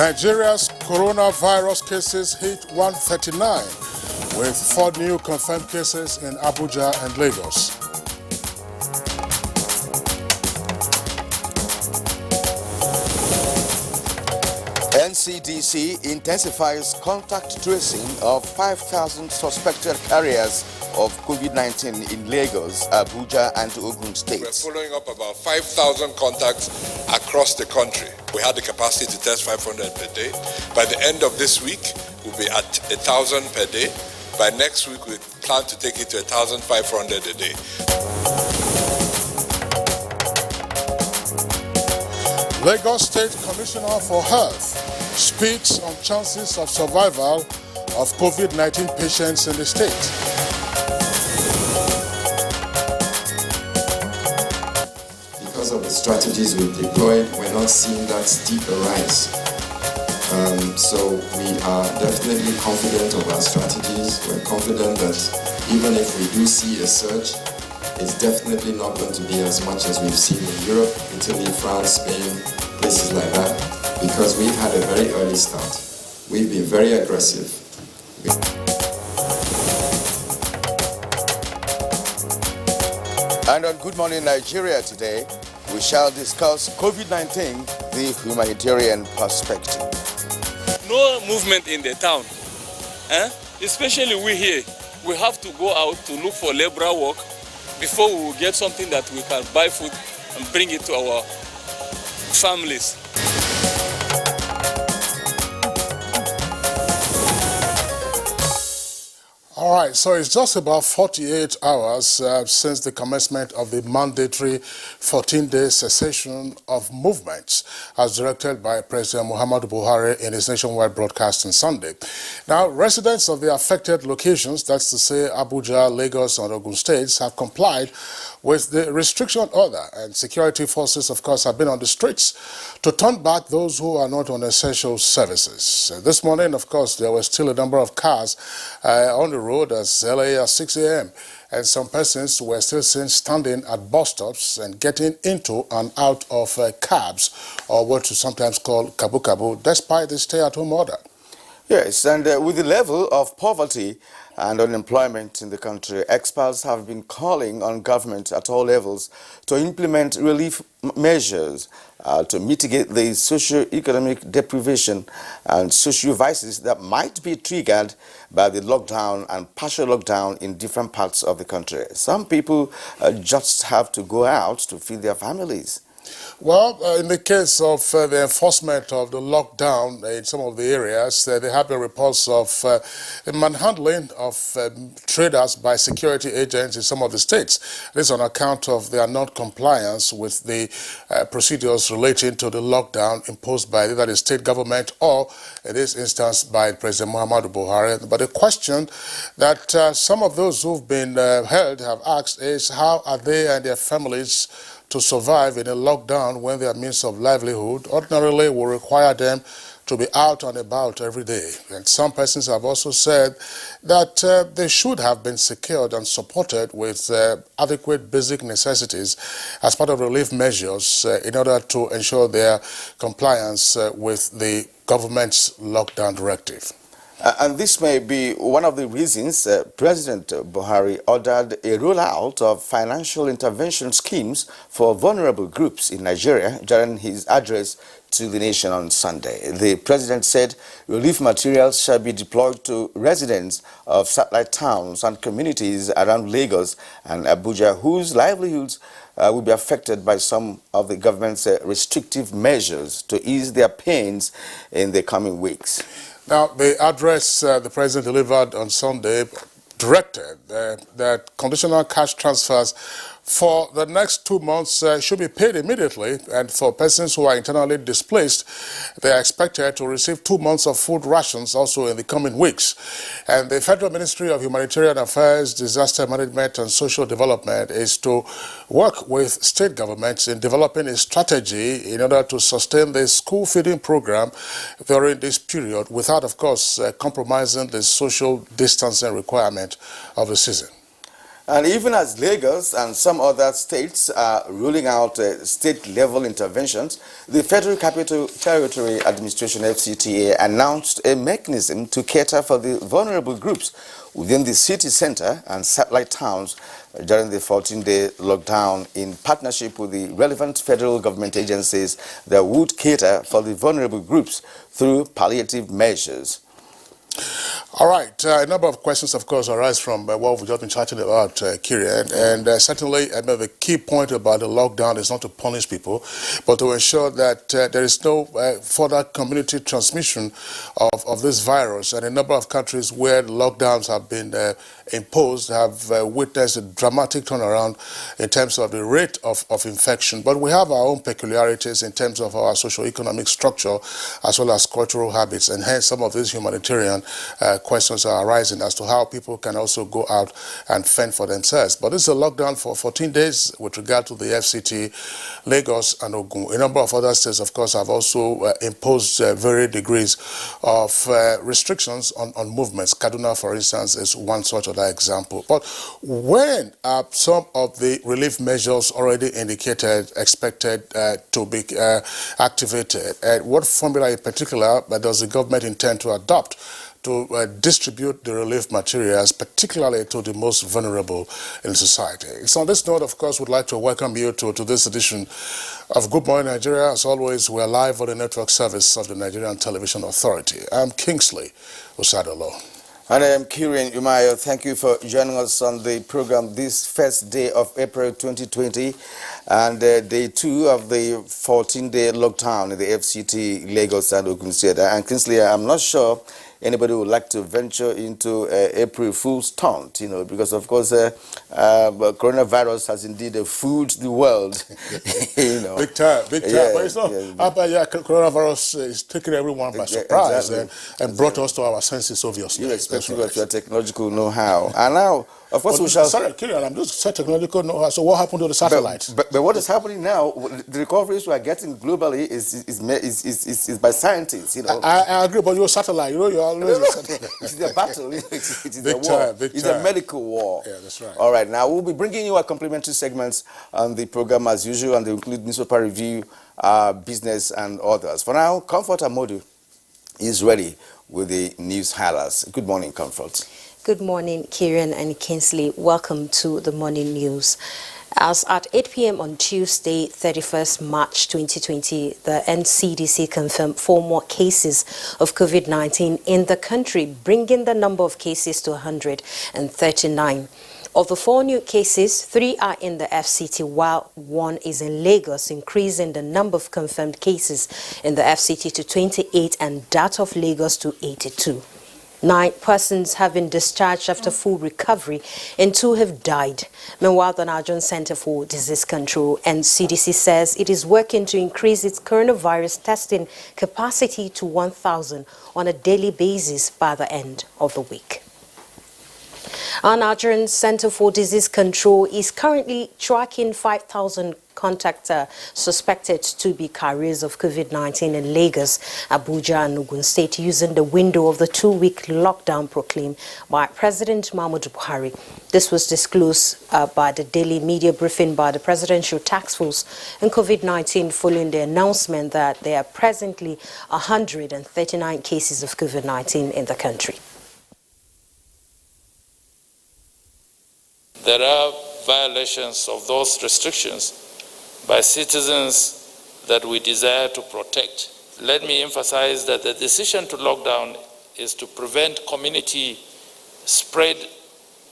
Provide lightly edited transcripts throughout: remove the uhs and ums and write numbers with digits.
Nigeria's coronavirus cases hit 139, with 4 new confirmed cases in Abuja and Lagos. NCDC intensifies contact tracing of 5,000 suspected carriers of COVID-19 in Lagos, Abuja, and Ogun states. We're following up about 5,000 contacts across the country. We had the capacity to test 500 per day. By the end of this week, we'll be at 1,000 per day. By next week, we plan to take it to 1,500 a day. Lagos State Commissioner for Health speaks on chances of survival of COVID-19 patients in the state. Because of the strategies we've deployed, we're not seeing that steep a rise. So we are definitely confident of our strategies. We're confident that even if we do see a surge, it's definitely not going to be as much as we've seen in Europe, Italy, France, Spain, places like that, because we've had a very early start. We've been very aggressive. And on Good Morning Nigeria today, we shall discuss COVID-19, the humanitarian perspective. No movement in the town, especially we here. We have to go out to look for labor work before we will get something that we can buy food and bring it to our families. All right, so it's just about 48 hours since the commencement of the mandatory 14-day cessation of movements as directed by President Muhammadu Buhari in his nationwide broadcast on Sunday. Now, residents of the affected locations, that's to say Abuja, Lagos, and Ogun states, have complied with the restriction order, and security forces, of course, have been on the streets to turn back those who are not on essential services. This morning, of course, there were still a number of cars on the road as early as 6 a.m. and some persons were still seen standing at bus stops and getting into and out of cabs, or what we sometimes call kabu-kabu, despite the stay-at-home order. Yes, and with the level of poverty and unemployment in the country, experts have been calling on government at all levels to implement relief measures to mitigate the socio-economic deprivation and social vices that might be triggered by the lockdown and partial lockdown in different parts of the country. Some people just have to go out to feed their families. Well, in the case of the enforcement of the lockdown in some of the areas, there have been reports of manhandling of traders by security agents in some of the states. This on account of their non-compliance with the procedures relating to the lockdown imposed by either the state government or, in this instance, by President Muhammadu Buhari. But the question that some of those who've been held have asked is, how are they and their families to survive in a lockdown when their means of livelihood ordinarily will require them to be out and about every day? And some persons have also said that they should have been secured and supported with adequate basic necessities as part of relief measures in order to ensure their compliance with the government's lockdown directive. And this may be one of the reasons President Buhari ordered a rollout of financial intervention schemes for vulnerable groups in Nigeria during his address to the nation on Sunday. The president said relief materials shall be deployed to residents of satellite towns and communities around Lagos and Abuja whose livelihoods will be affected by some of the government's restrictive measures to ease their pains in the coming weeks. Now, the address the president delivered on Sunday directed that conditional cash transfers for the next 2 months should be paid immediately, and for persons who are internally displaced, they are expected to receive 2 months of food rations also in the coming weeks. And the Federal Ministry of Humanitarian Affairs, Disaster Management and Social Development is to work with state governments in developing a strategy in order to sustain the school feeding program during this period without, of course, compromising the social distancing requirement of the season. And even as Lagos and some other states are ruling out state-level interventions, the Federal Capital Territory Administration (FCTA) announced a mechanism to cater for the vulnerable groups within the city center and satellite towns during the 14-day lockdown in partnership with the relevant federal government agencies that would cater for the vulnerable groups through palliative measures. All right, a number of questions, of course, arise from what we've just been chatting about, Kirian, and certainly, I know the key point about the lockdown is not to punish people, but to ensure that there is no further community transmission of this virus. And a number of countries where lockdowns have been imposed have witnessed a dramatic turnaround in terms of the rate of infection. But we have our own peculiarities in terms of our socio-economic structure as well as cultural habits, and hence some of these humanitarian questions are arising as to how people can also go out and fend for themselves. But this is a lockdown for 14 days with regard to the FCT, Lagos and Ogun. A number of other states, of course, have also imposed varying degrees of restrictions on movements. Kaduna, for instance, is one such other example. But when are some of the relief measures already indicated, expected to be activated? What formula in particular does the government intend to adopt to distribute the relief materials, particularly to the most vulnerable in society? So on this note, of course, we'd like to welcome you to this edition of Good Morning Nigeria. As always, we're live on the network service of the Nigerian Television Authority. I'm Kingsley Osadolo. And I am Kirian Umayo. Thank you for joining us on the program this first day of April 2020 and day 2 of the 14-day lockdown in the FCT, Lagos and Ogun State. And Kingsley, I'm not sure anybody would like to venture into April Fool's stunt, because of course coronavirus has indeed fooled the world. Big time. Yeah, but it's not, coronavirus is taking everyone by surprise, exactly. and brought us to our senses, obviously. Irrespective of your technological know-how. And now, of course, we shall... Sorry, Kirian, I'm just saying technological know-how. So what happened to the satellites? But what is happening now, the recoveries we are getting globally is by scientists, I agree, but you're a satellite, you're always a satellite. It's a battle, it is a war. Big it's time. a medical war. Yeah, that's right. All right, now we'll be bringing you our complimentary segments on the program as usual, and they include newspaper review, business, and others. For now, Comfort Amodu is ready with the news highlights. Good morning, Comfort. Good morning, Kieran and Kingsley. Welcome to the morning news. As at 8 p.m. on Tuesday, 31st March 2020, the NCDC confirmed 4 more cases of COVID-19 in the country, bringing the number of cases to 139. Of the 4 new cases, 3 are in the FCT, while 1 is in Lagos, increasing the number of confirmed cases in the FCT to 28 and that of Lagos to 82. 9 persons have been discharged after full recovery and 2 have died. Meanwhile, the Nigerian Center for Disease Control, NCDC, says it is working to increase its coronavirus testing capacity to 1,000 on a daily basis by the end of the week. Our Nigerian Center for Disease Control is currently tracking 5,000 contacts suspected to be carriers of COVID-19 in Lagos, Abuja and Ogun State using the window of the 2-week lockdown proclaimed by President Muhammadu Buhari. This was disclosed by the daily media briefing by the Presidential Task Force on COVID-19 following the announcement that there are presently 139 cases of COVID-19 in the country. There are violations of those restrictions by citizens that we desire to protect. Let me emphasize that the decision to lock down is to prevent community spread,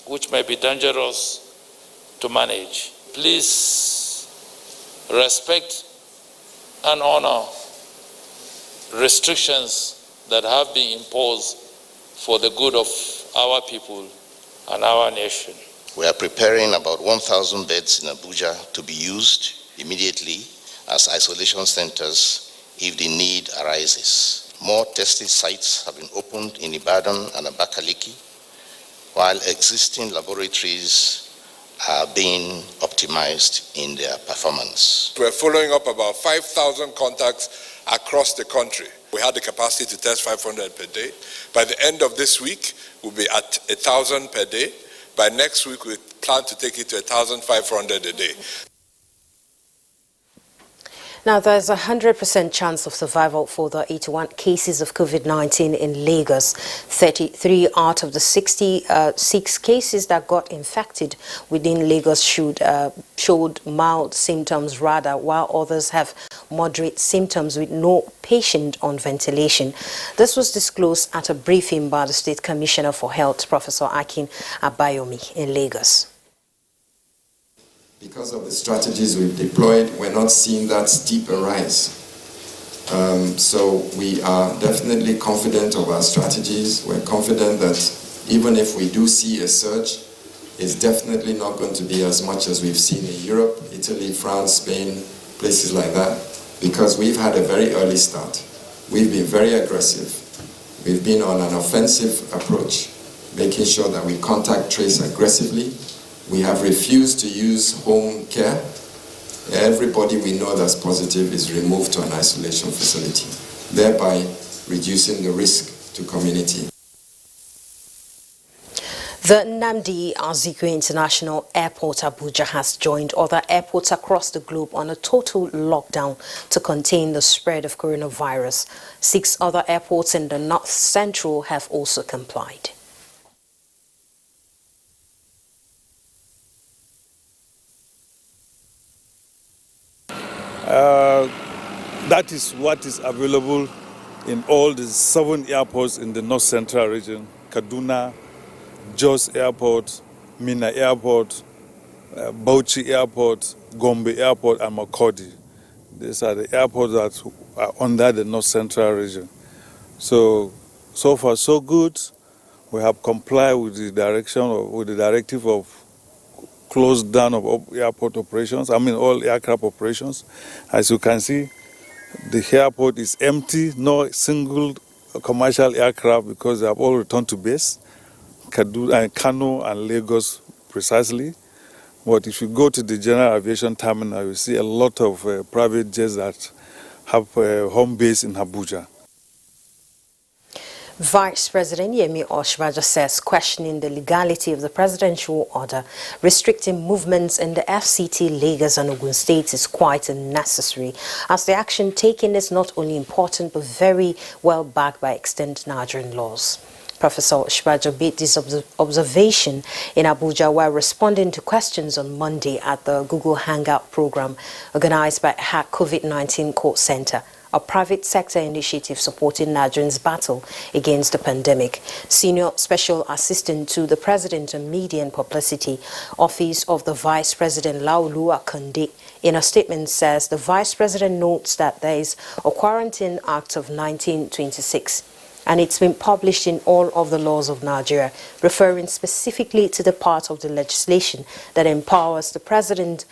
which may be dangerous to manage. Please respect and honor restrictions that have been imposed for the good of our people and our nation. We are preparing about 1,000 beds in Abuja to be used immediately as isolation centers if the need arises. More testing sites have been opened in Ibadan and Abakaliki, while existing laboratories are being optimized in their performance. We're following up about 5,000 contacts across the country. We had the capacity to test 500 per day. By the end of this week, we'll be at 1,000 per day. By next week, we plan to take it to 1,500 a day. Now, there's a 100% chance of survival for the 81 cases of COVID-19 in Lagos. 33 out of the 66 cases that got infected within Lagos showed mild symptoms rather, while others have moderate symptoms with no patient on ventilation. This was disclosed at a briefing by the State Commissioner for Health, Professor Akin Abayomi, in Lagos. Because of the strategies we've deployed, we're not seeing that steep a rise. So we are definitely confident of our strategies. We're confident that even if we do see a surge, it's definitely not going to be as much as we've seen in Europe, Italy, France, Spain, places like that, because we've had a very early start. We've been very aggressive. We've been on an offensive approach, making sure that we contact trace aggressively. We have refused to use home care. Everybody we know that's positive is removed to an isolation facility, thereby reducing the risk to community. The Nnamdi Azikiwe International Airport, Abuja, has joined other airports across the globe on a total lockdown to contain the spread of coronavirus. 6 other airports in the North Central have also complied. That is what is available in all the 7 airports in the North Central region: Kaduna, Jos Airport, Mina Airport, Bauchi Airport, Gombe Airport, and Makurdi. These are the airports that are under the North Central region. So far so good. We have complied with the directive of close down of airport operations, all aircraft operations. As you can see, the airport is empty, no single commercial aircraft, because they have all returned to base, Kano and Lagos precisely. But if you go to the general aviation terminal, you see a lot of private jets that have home base in Abuja. Vice President Yemi Osinbajo says questioning the legality of the presidential order restricting movements in the FCT, Lagos and Ogun states is quite unnecessary, as the action taken is not only important but very well backed by extant Nigerian laws. Professor Osinbajo made this observation in Abuja while responding to questions on Monday at the Google Hangout program organized by Hack COVID-19 Call Center, a private sector initiative supporting Nigerians' battle against the pandemic. Senior Special Assistant to the President on Media and Publicity, Office of the Vice President Laolu Akande, in a statement says the Vice President notes that there is a Quarantine Act of 1926 and it's been published in all of the laws of Nigeria, referring specifically to the part of the legislation that empowers the President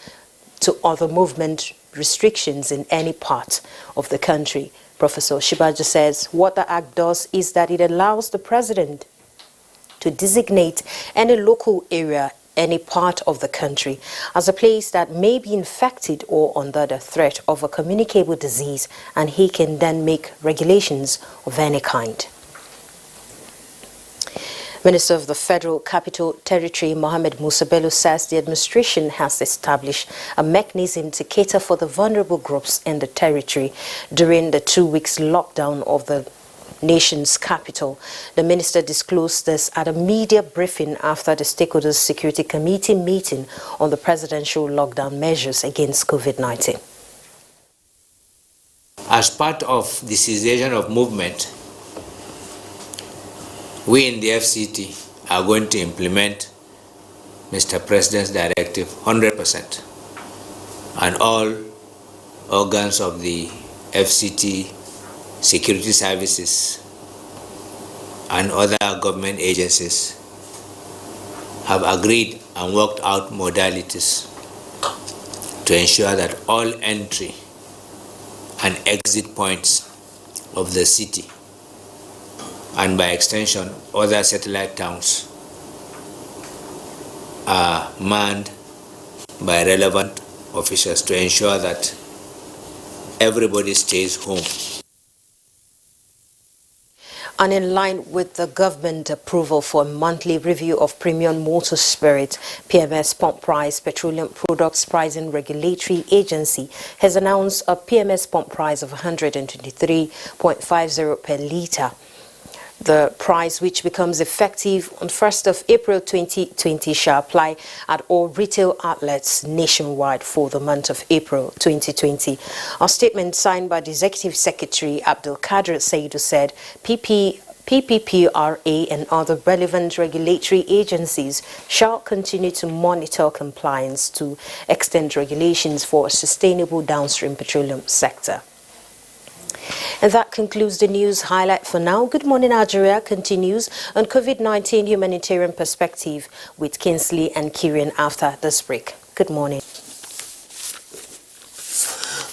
to other movement restrictions in any part of the country. Professor Osinbajo says what the act does is that it allows the president to designate any local area, any part of the country, as a place that may be infected or under the threat of a communicable disease, and he can then make regulations of any kind. Minister of the Federal Capital Territory, Mohammed Musa Bello, says the administration has established a mechanism to cater for the vulnerable groups in the territory during the 2 weeks lockdown of the nation's capital. The minister disclosed this at a media briefing after the Stakeholders Security Committee meeting on the presidential lockdown measures against COVID-19. As part of the cessation of movement, we in the FCT are going to implement Mr. President's directive 100%, and all organs of the FCT, security services, and other government agencies have agreed and worked out modalities to ensure that all entry and exit points of the city, and by extension other satellite towns, are manned by relevant officials to ensure that everybody stays home. And in line with the government approval for a monthly review of premium motor spirit, PMS Pump Price, Petroleum Products Pricing Regulatory Agency, has announced a PMS pump price of 123.50 per litre. The price, which becomes effective on 1st of April 2020, shall apply at all retail outlets nationwide for the month of April 2020. A statement signed by the Executive Secretary Abdul Qadir Saidu said PPPRA and other relevant regulatory agencies shall continue to monitor compliance to extend regulations for a sustainable downstream petroleum sector. And that concludes the news highlight for now. Good Morning Nigeria continues on COVID-19 humanitarian perspective with Kinsley and Kieran after this break. Good morning.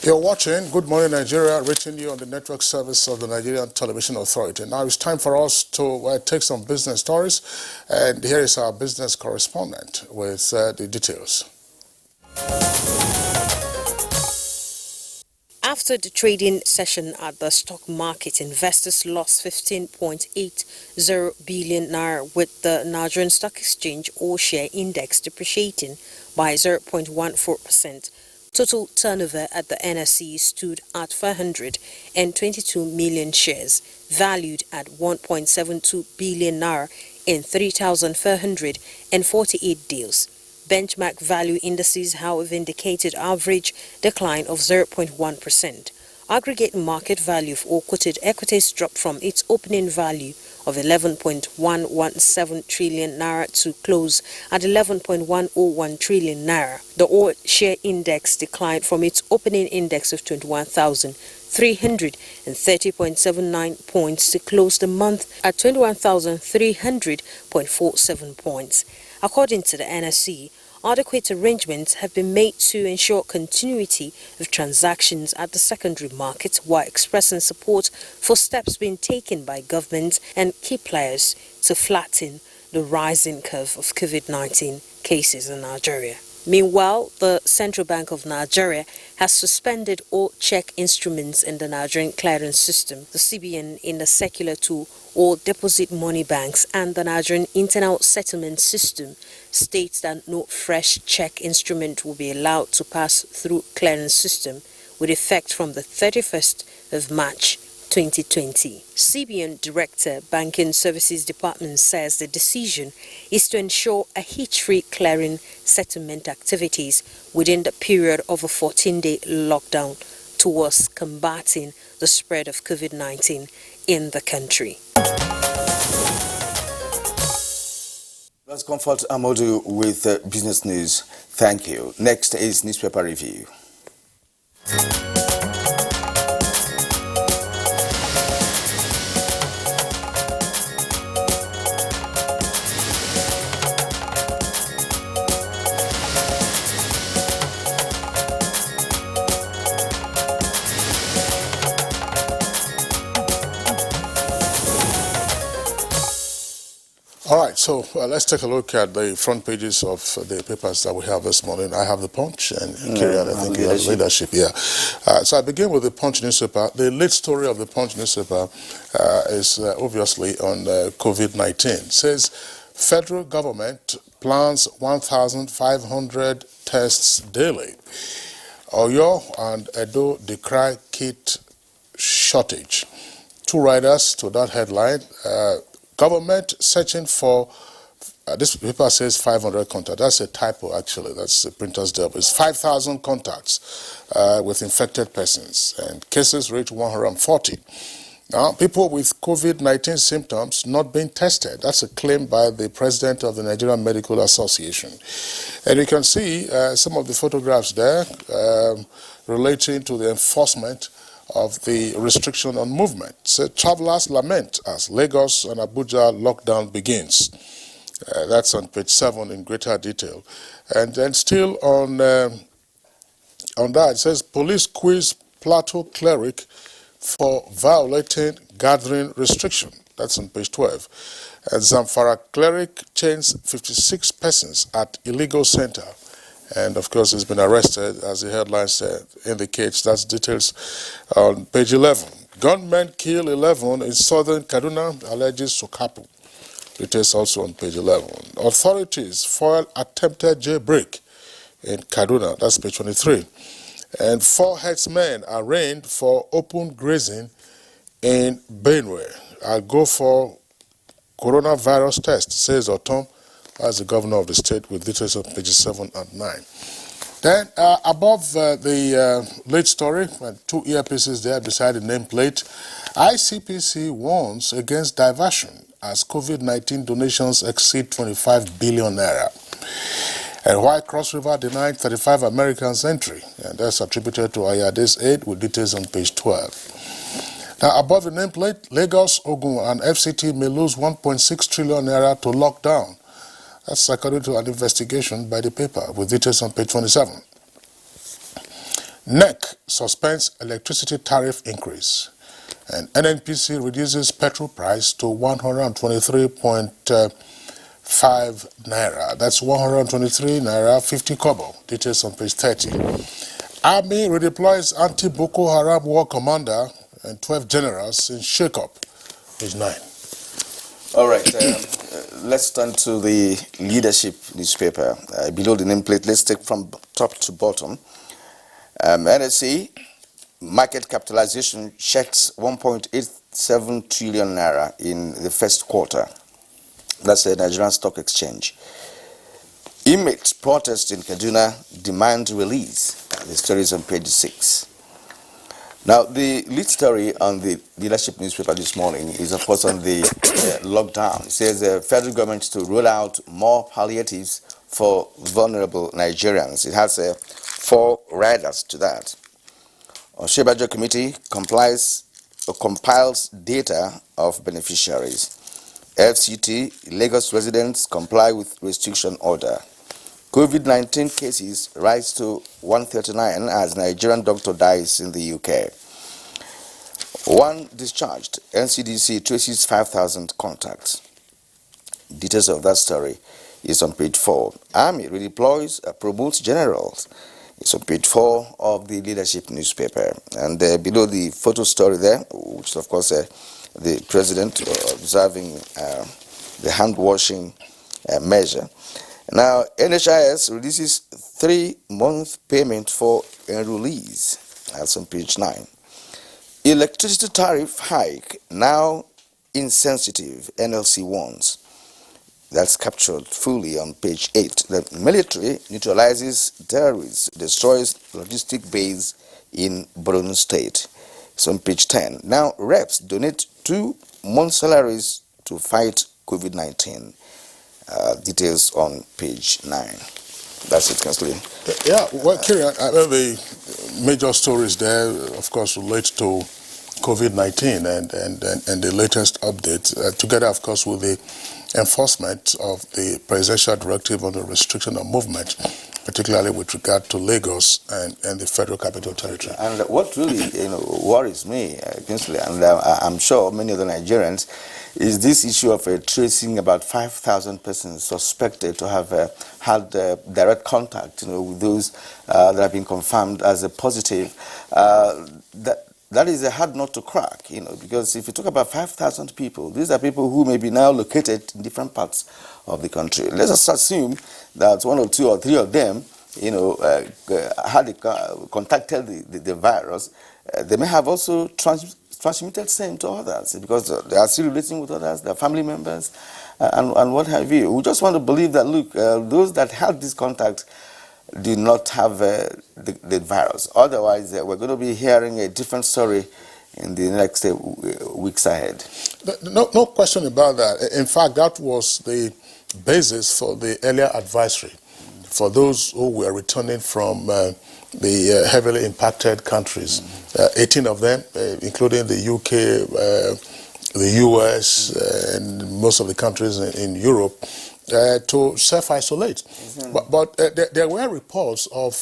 You're watching Good Morning Nigeria, reaching you on the network service of the Nigerian Television Authority. Now it's time for us to take some business stories, and here is our business correspondent with the details. After the trading session at the stock market, investors lost 15.80 billion naira, with the Nigerian Stock Exchange all-share index depreciating by 0.14%. Total turnover at the NSE stood at 422 million shares, valued at 1.72 billion naira in 3,448 deals. Benchmark value indices, however, indicated average decline of 0.1%. Aggregate market value of all quoted equities dropped from its opening value of 11.117 trillion naira to close at 11.101 trillion naira. The all-share index declined from its opening index of 21,330.79 points to close the month at 21,300.47 points. According to the NSE, adequate arrangements have been made to ensure continuity of transactions at the secondary market, while expressing support for steps being taken by government and key players to flatten the rising curve of COVID-19 cases in Nigeria. Meanwhile, the Central Bank of Nigeria has suspended all check instruments in the Nigerian clearance system, the CBN in the circular to all deposit money banks, and the Nigerian internal settlement system states that no fresh check instrument will be allowed to pass through clearance system with effect from the 31st of March 2020. CBN Director, Banking Services Department, says the decision is to ensure a hitch-free clearing settlement activities within the period of a 14-day lockdown towards combating the spread of COVID-19 in the country. That's Comfort Amodu with business news. Thank you. Next is newspaper review. All right, so let's take a look at the front pages of the papers that we have this morning. I have the Punch, and Kirian, I think you have Leadership. Yeah. So I begin with the Punch newspaper. The lead story of the Punch newspaper is obviously on COVID-19. It says federal government plans 1,500 tests daily. Oyo and Edo decry kit shortage. Two riders to that headline. Government searching for, this paper says 500 contacts. That's a typo, actually. That's a printer's job. It's 5,000 contacts with infected persons, and cases reach 140. Now, people with COVID-19 symptoms not being tested. That's a claim by the president of the Nigerian Medical Association. And you can see some of the photographs there relating to the enforcement of the restriction on movement. So travelers lament as Lagos and Abuja lockdown begins. That's on page 7 in greater detail. And then still on that, it says police quiz Plateau cleric for violating gathering restriction. That's on page 12. And Zamfara cleric chains 56 persons at illegal center. And of course, he's been arrested, as the headline indicates. That's details on page 11. Gunmen kill 11 in southern Kaduna, alleges Sokapu. Details also on page 11. Authorities foil attempted jailbreak in Kaduna, that's page 23. And 4 headsmen arraigned for open grazing in Benue. I'll go for coronavirus test, says Otom, as the governor of the state, with details on pages 7 and 9. Then, above the late story, 2 earpieces there beside the nameplate, ICPC warns against diversion as COVID-19 donations exceed 25 billion naira. And why Cross River denied 35 Americans entry, and that's attributed to Ayade's aid, with details on page 12. Now, above the nameplate, Lagos, Ogun, and FCT may lose 1.6 trillion naira to lockdown. That's according to an investigation by the paper, with details on page 27. NEC suspends electricity tariff increase, and NNPC reduces petrol price to 123.5 naira. That's 123 naira 50 kobo. Details on page 30. Army redeploys anti-Boko Haram war commander and 12 generals in shake-up. Page 9. All right, let's turn to the leadership newspaper. Below the nameplate, let's take from top to bottom. NSC market capitalization checks 1.87 trillion naira in the first quarter. That's the Nigerian Stock Exchange. Inmates protest in Kaduna demand release. The story is on page 6. Now, the lead story on the leadership newspaper this morning is, of course, on the lockdown. It says the federal government to roll out more palliatives for vulnerable Nigerians. It has 4 riders to that. Oshebajo Committee compiles data of beneficiaries. FCT, Lagos residents comply with restriction order. COVID-19 cases rise to 139 as Nigerian doctor dies in the UK. 1 discharged. NCDC traces 5,000 contacts. Details of that story is on page 4. Army redeploys, promotes generals. It's on page 4 of the leadership newspaper. And below the photo story there, which is of course the president observing the hand-washing measure. Now, NHIS releases 3-month payment for enrollees. That's on page 9. Electricity tariff hike, now insensitive, NLC warns. That's captured fully on page 8. The military neutralizes terrorists, destroys logistic base in Borno State. It's on page 10. Now, reps donate 2 months' salaries to fight COVID-19. Details on page 9. That's it, Councillor. Yeah, well, Kieran, the major stories there, of course, relate to COVID-19 and the latest update, together, of course, with the enforcement of the presidential directive on the restriction of movement, particularly with regard to Lagos and the Federal Capital Territory. And what really worries me, Kingsley, and I'm sure many of the Nigerians, is this issue of tracing about 5,000 persons suspected to have had direct contact with those that have been confirmed as a positive. That is a hard nut to crack, because if you talk about 5,000 people, these are people who may be now located in different parts of the country. Let us assume that 1 or 2 or 3 of them, had contacted the virus. They may have also transmitted same to others because they are still relating with others, their family members, and what have you. We just want to believe that, look, those that had this contact do not have the virus. Otherwise, we're going to be hearing a different story in the next weeks ahead. No question about that. In fact, that was the basis for the earlier advisory for those who were returning from the heavily impacted countries. 18 of them, including the UK, the US, and most of the countries in Europe, to self-isolate. But there were reports of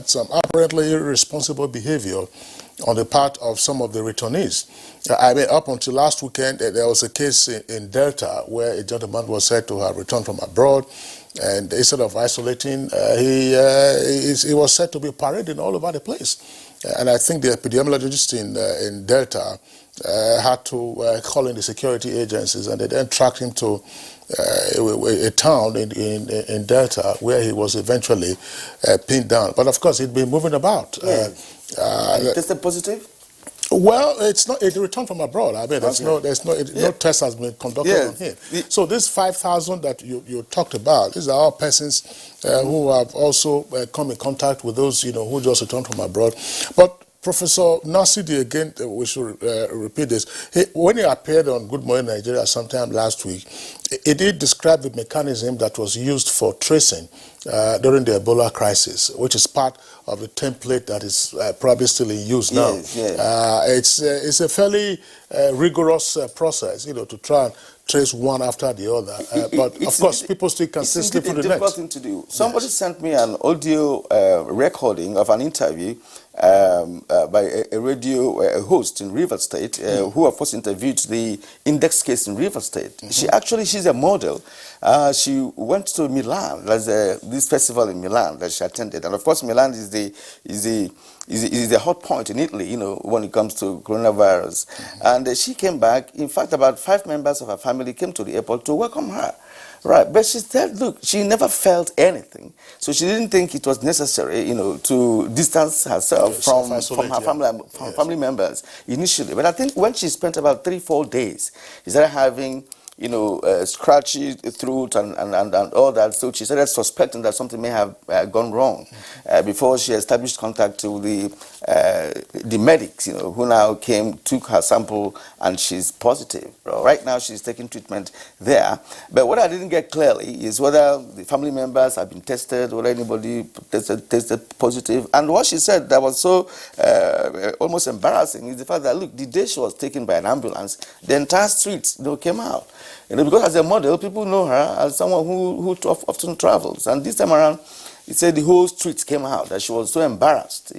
some apparently irresponsible behavior on the part of some of the returnees. I mean, up until last weekend, there was a case in Delta where a gentleman was said to have returned from abroad, and instead of isolating, he was said to be parading all over the place. and I think the epidemiologist in Delta had to call in the security agencies, and they then tracked him to a town in Delta where he was eventually pinned down. But of course, he'd been moving about. Tested positive? Well, it's not. It returned from abroad. I mean, no test has been conducted on him. So this 5,000 that you talked about, these are all persons who have also come in contact with those who just returned from abroad. But Professor Nasidi, again, we should repeat this. When he appeared on Good Morning Nigeria sometime last week, he did describe the mechanism that was used for tracing during the Ebola crisis, which is part of the template that is probably still in use now. It's a fairly rigorous process, to try and trace one after the other. But of course, people still can still slip through the net. It's a difficult thing to do. Somebody sent me an audio recording of an interview by a radio host in River State, who of course interviewed the index case in River State. She's a model. She went to Milan. There's this festival in Milan that she attended, and of course Milan is the hot point in Italy, when it comes to coronavirus. And she came back. In fact, about 5 members of her family came to the airport to welcome her. Right, but she said, look, she never felt anything, so she didn't think it was necessary, to distance herself from her family members initially. But I think when she spent about 3-4 days, she started having scratchy throat and all that. So she started suspecting that something may have gone wrong before she established contact to the medics, who now took her sample, and she's positive. Right now she's taking treatment there. But what I didn't get clearly is whether the family members have been tested, whether anybody tested positive. And what she said that was so almost embarrassing is the fact that, look, the day she was taken by an ambulance, the entire street came out. Because as a model, people know her as someone who often travels. And this time around, he said the whole street came out, that she was so embarrassed,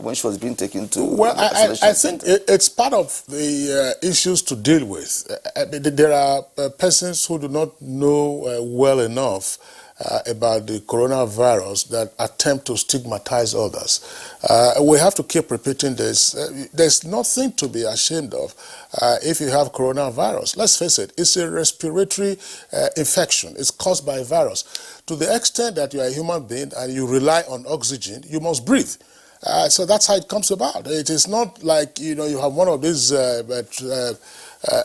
when she was being taken to... Well, I think it's part of the issues to deal with. There are persons who do not know well enough about the coronavirus that attempt to stigmatize others. We have to keep repeating this. There's nothing to be ashamed of if you have coronavirus. Let's face it, it's a respiratory infection. It's caused by a virus. To the extent that you are a human being and you rely on oxygen, you must breathe. So that's how it comes about. It is not like, you have one of these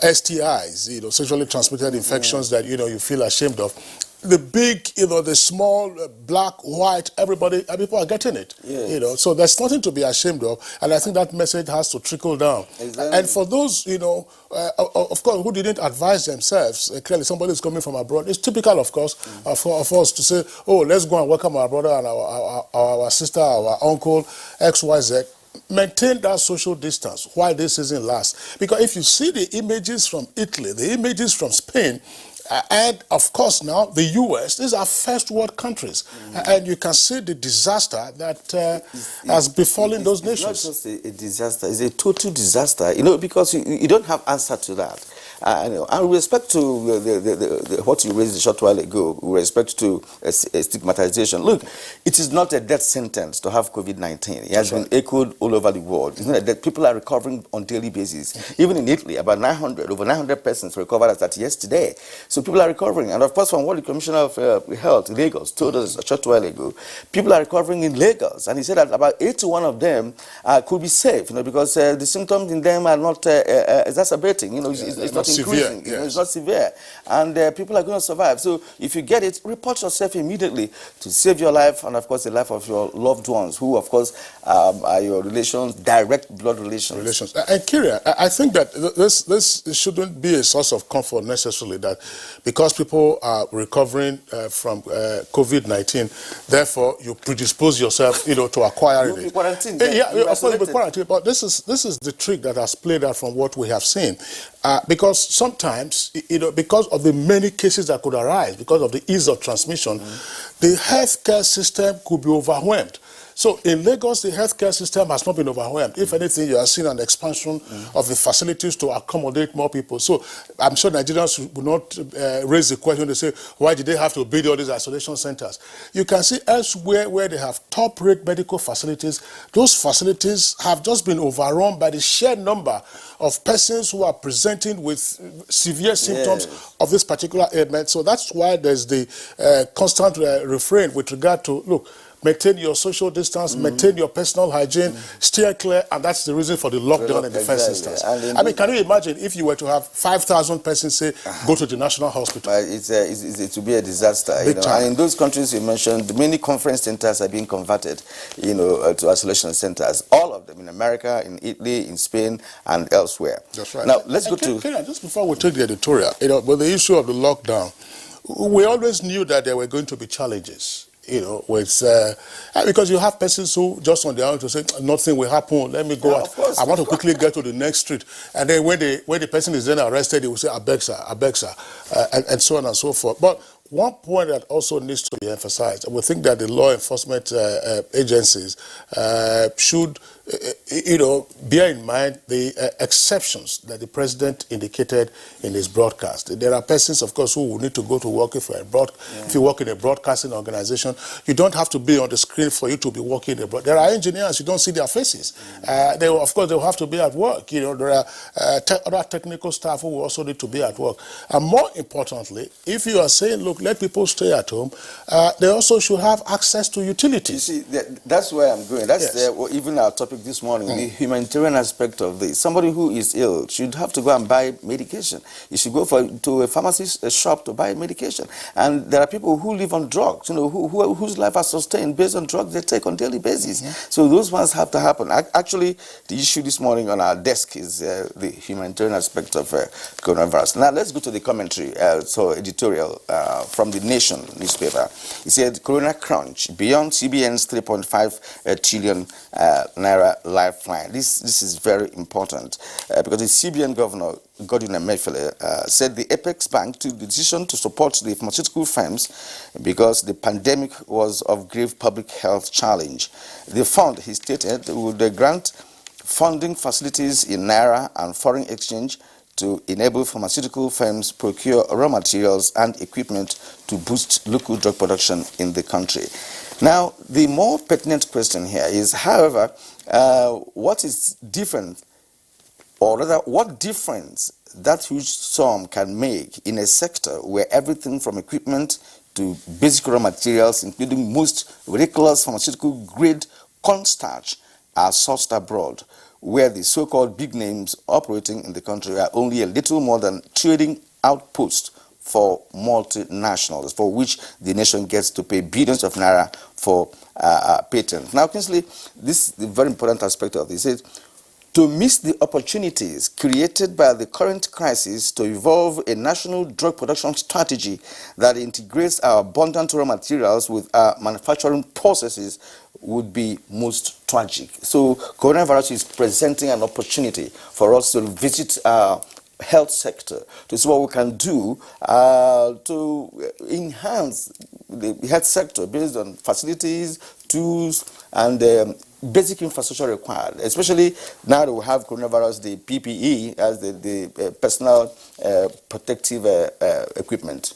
STIs, sexually transmitted infections that, you feel ashamed of. The big, the small, black, white, people are getting it. So there's nothing to be ashamed of, and I think that message has to trickle down. Exactly. And for those, of course, who didn't advise themselves, clearly somebody is coming from abroad. It's typical, of course, of us to say, oh, let's go and welcome our brother and our sister, our uncle, XYZ. Maintain that social distance while this season lasts. Because if you see the images from Italy, the images from Spain, and of course now the US, these are first world countries, and you can see the disaster that has befallen those nations. It's not just a disaster, it's a total disaster, because you don't have answer to that. And with respect to what you raised a short while ago, with respect to stigmatization, look, it is not a death sentence to have COVID-19. It has been echoed all over the world. It's not that people are recovering on a daily basis. Even in Italy, over 900 persons recovered as at yesterday. So people are recovering. And of course, from what the Commissioner of Health, Lagos, told us a short while ago, people are recovering in Lagos. And he said that about 81 of them could be safe, because the symptoms in them are not exacerbating. It's not increasing. Severe, it's not severe. And people are going to survive. So if you get it, report yourself immediately to save your life and, of course, the life of your loved ones, who, of course, are your relations, direct blood relations. And Kyria, I think that this shouldn't be a source of comfort necessarily, that because people are recovering from COVID-19, therefore you predispose yourself, to acquiring it. Quarantine. Of course, be quarantined. But this is the trick that has played out from what we have seen. Because sometimes, because of the many cases that could arise, because of the ease of transmission, the healthcare system could be overwhelmed. So in Lagos, the healthcare system has not been overwhelmed. If anything, you are seeing an expansion of the facilities to accommodate more people. So I'm sure Nigerians will not raise the question to say, why did they have to build all these isolation centers? You can see elsewhere where they have top-rate medical facilities, those facilities have just been overrun by the sheer number of persons who are presenting with severe symptoms of this particular ailment. So that's why there's the constant refrain with regard to, look, maintain your social distance, maintain your personal hygiene, steer clear, and that's the reason for the lockdown in the first instance. I mean, can you imagine if you were to have 5,000 persons say, go to the national hospital? It will be a disaster. You know? And in those countries you mentioned, many conference centers are being converted, you know, to isolation centers. All of them in America, in Italy, in Spain, and elsewhere. That's right. Now, let's go to... Kenya, just before we take the editorial, you know, with the issue of the lockdown, we always knew that there were going to be challenges. You know, with because you have persons who just on their own to say nothing will happen. Let me go out. I want to quickly get to the next street, and then when the person is then arrested, they will say I beg sir, and so on and so forth. But one point that also needs to be emphasized, we think that the law enforcement agencies should, you know, bear in mind the exceptions that the president indicated in his broadcast. There are persons, of course, who will need to go to work if you work in a broadcasting organization. You don't have to be on the screen for you to be working in a There are engineers, you don't see their faces. Of course, they will have to be at work. You know, there are other technical staff who will also need to be at work. And more importantly, if you are saying, look, let people stay at home, they also should have access to utilities. You see, that's where I'm going. That's even our topic this morning, the humanitarian aspect of this. Somebody who is ill should have to go and buy medication. You should go to a pharmacy shop to buy medication. And there are people who live on drugs, you know, whose life are sustained based on drugs they take on a daily basis. So those ones have to happen. Actually, the issue this morning on our desk is the humanitarian aspect of coronavirus. Now, let's go to the commentary, editorial from the Nation newspaper. It said, Corona crunch beyond CBN's 3.5 trillion naira lifeline. This is very important because the CBN governor, Godwin Emefiele, said the Apex Bank took the decision to support the pharmaceutical firms because the pandemic was of grave public health challenge. The fund, he stated, would grant funding facilities in naira and foreign exchange to enable pharmaceutical firms procure raw materials and equipment to boost local drug production in the country. Now, the more pertinent question here is, however, what is different, or rather, what difference that huge sum can make in a sector where everything from equipment to basic raw materials, including most ridiculous pharmaceutical-grade cornstarch, are sourced abroad, where the so-called big names operating in the country are only a little more than trading outposts for multinationals, for which the nation gets to pay billions of naira for patents. Now, Kingsley, this is the very important aspect of this. Is to miss the opportunities created by the current crisis to evolve a national drug production strategy that integrates our abundant raw materials with our manufacturing processes would be most tragic. So coronavirus is presenting an opportunity for us to visit our health sector to see what we can do to enhance the health sector based on facilities, tools, and basic infrastructure required, especially now that we have coronavirus, the PPE as the personal protective equipment.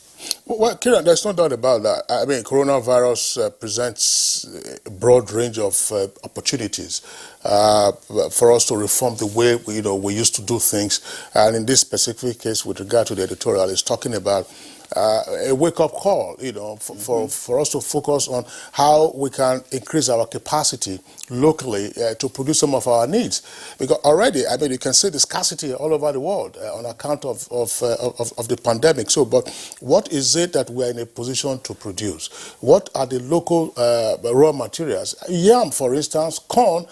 Well, Kieran, there's no doubt about that. I mean, coronavirus presents a broad range of opportunities for us to reform the way we used to do things. And in this specific case, with regard to the editorial, it's talking about a wake-up call, for us to focus on how we can increase our capacity locally to produce some of our needs. Because already, I mean, you can see the scarcity all over the world on account of the pandemic. So, but what is it that we're in a position to produce? What are the local raw materials? Yam, for instance, corn,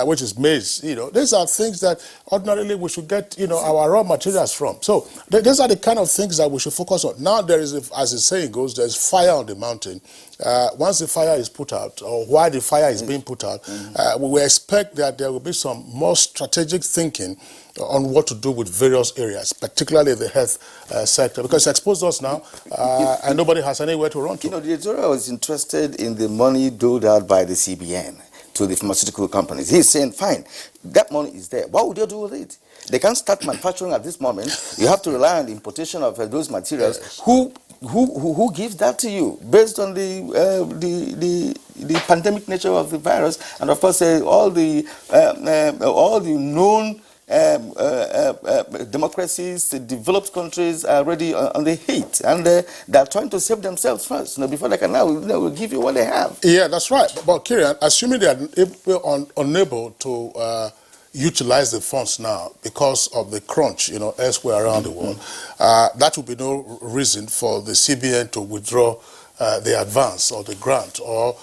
which is maize, these are things that ordinarily we should get, our raw materials from. So, these are the kind of things that we should focus on. now there is, as the saying goes, there's fire on the mountain. Once the fire is put out, or while the fire is being put out, we will expect that there will be some more strategic thinking on what to do with various areas, particularly the health sector, because it's exposed us now, and nobody has anywhere to run to. You know, the editorial was interested in the money doled out by the CBN to the pharmaceutical companies. He's saying, fine, that money is there. What would they do with it? They can't start manufacturing at this moment. You have to rely on the importation of those materials. Yes. Who gives that to you based on the pandemic nature of the virus, and of course all the known democracies, the developed countries are already on the heat, and they're trying to save themselves first, before they can now will give you what they have. Yeah, that's right. But Kieran, assuming they are unable to utilize the funds now because of the crunch, elsewhere around the world, that would be no reason for the CBN to withdraw the advance or the grant or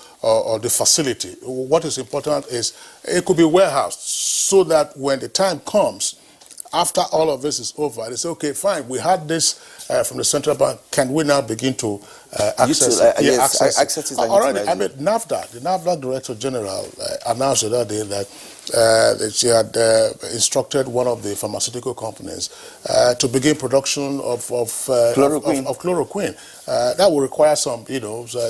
the facility. What is important is it could be warehoused so that when the time comes, after all of this is over, they say, okay, fine, we had this from the central bank. Can we now begin to access it? Yes, access it. Already, I mean, NAFDAC, the NAFDAC Director General announced the other day that she had instructed one of the pharmaceutical companies to begin production of chloroquine. That will require some,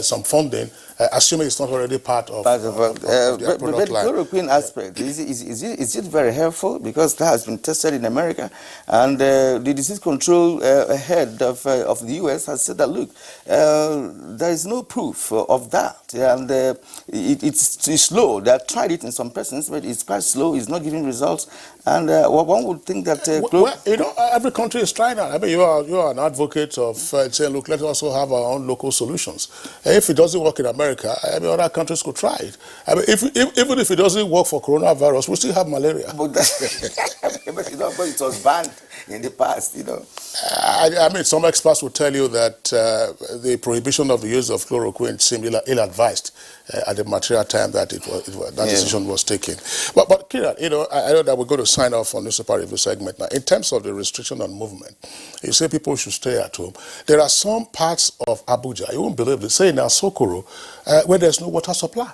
some funding, assuming it's not already part of their product line. The chloroquine aspect, is it very helpful? Because that has been tested in America, and the disease control head of the US has said that, look, there is no proof of that, and it's slow. They have tried it in some persons, but it's quite slow. It's not giving results, and one would think that every country is trying that. I mean, you are an advocate of saying, look, let's also have our own local solutions. If it doesn't work in America, I mean, other countries could try it. I mean, even if it doesn't work for coronavirus, we still have malaria. But it was banned in the past, I mean, some experts will tell you that the prohibition of the use of chloroquine seemed ill-advised at the material time that that decision was taken. But Kieran, I know that we're going to sign off on this part of the segment now. In terms of the restriction on movement, you say people should stay at home. There are some parts of Abuja, you won't believe it, say in Asokoro, where there's no water supply.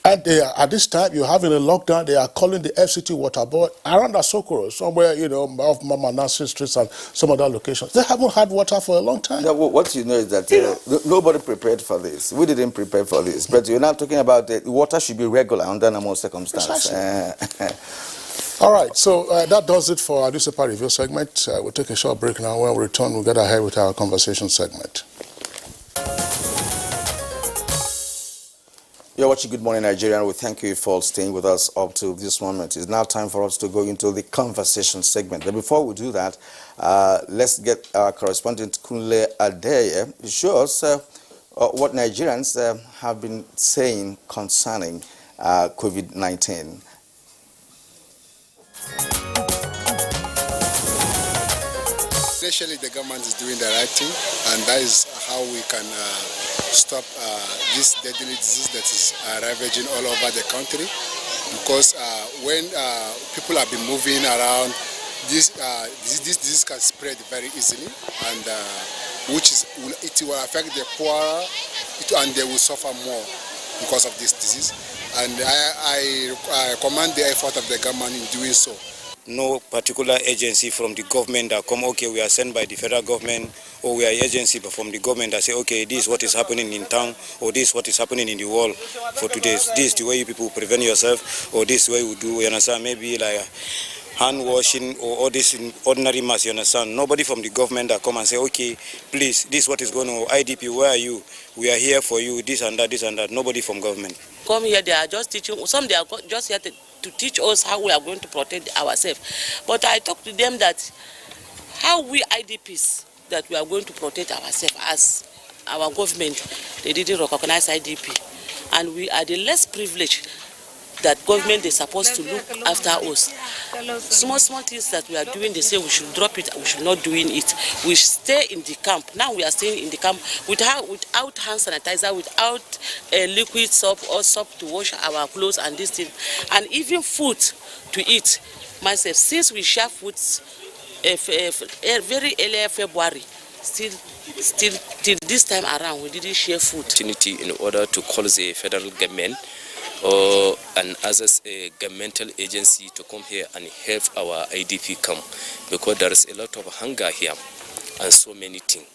And at this time, you're having a lockdown. They are calling the FCT water board around Asokoro, somewhere, off Mama Nasir streets and some other locations. They haven't had water for a long time. Now, what you know is that nobody prepared for this. We didn't prepare for this. But you're not talking about the water should be regular under normal circumstances. All right, so that does it for our newspaper review segment. We'll take a short break now. When we return, we'll get ahead with our conversation segment. You're watching Good Morning Nigerian. We thank you for staying with us up to this moment. It's now time for us to go into the conversation segment. But before we do that, let's get our correspondent Kunle Adeye to show us what Nigerians have been saying concerning COVID-19. Especially the government is doing the right thing, and that is how we can stop this deadly disease that is ravaging all over the country. Because when people have been moving around, this disease can spread very easily, and it will affect the poorer, and they will suffer more because of this disease. And I commend the effort of the government in doing so. No particular agency from the government that come, okay, we are sent by the federal government, or we are agency from the government that say, okay, this is what is happening in town, or this is what is happening in the world for today. This is the way you people prevent yourself, or this way we do, you understand, maybe like hand washing or all this in ordinary mass, you understand. Nobody from the government that come and say, okay, please, this is what is going on, IDP, where are you? We are here for you, this and that, this and that. Nobody from government. Come here, they are just teaching, some they are just here to teach us how we are going to protect ourselves. But I talk to them that how we IDPs, that we are going to protect ourselves as our government, they didn't recognize IDP. And we are the less privileged that government is supposed to look after us. Small things that we are doing, they say we should drop it, we should not doing it. We stay in the camp. Now we are staying in the camp without hand sanitizer, without liquid soap or soap to wash our clothes and this thing. And even food to eat. Myself, since we share foods very early February, still till this time around, we didn't share food. Opportunity in order to call the federal government and others a governmental agency to come here and help our IDP camp, because there is a lot of hunger here and so many things.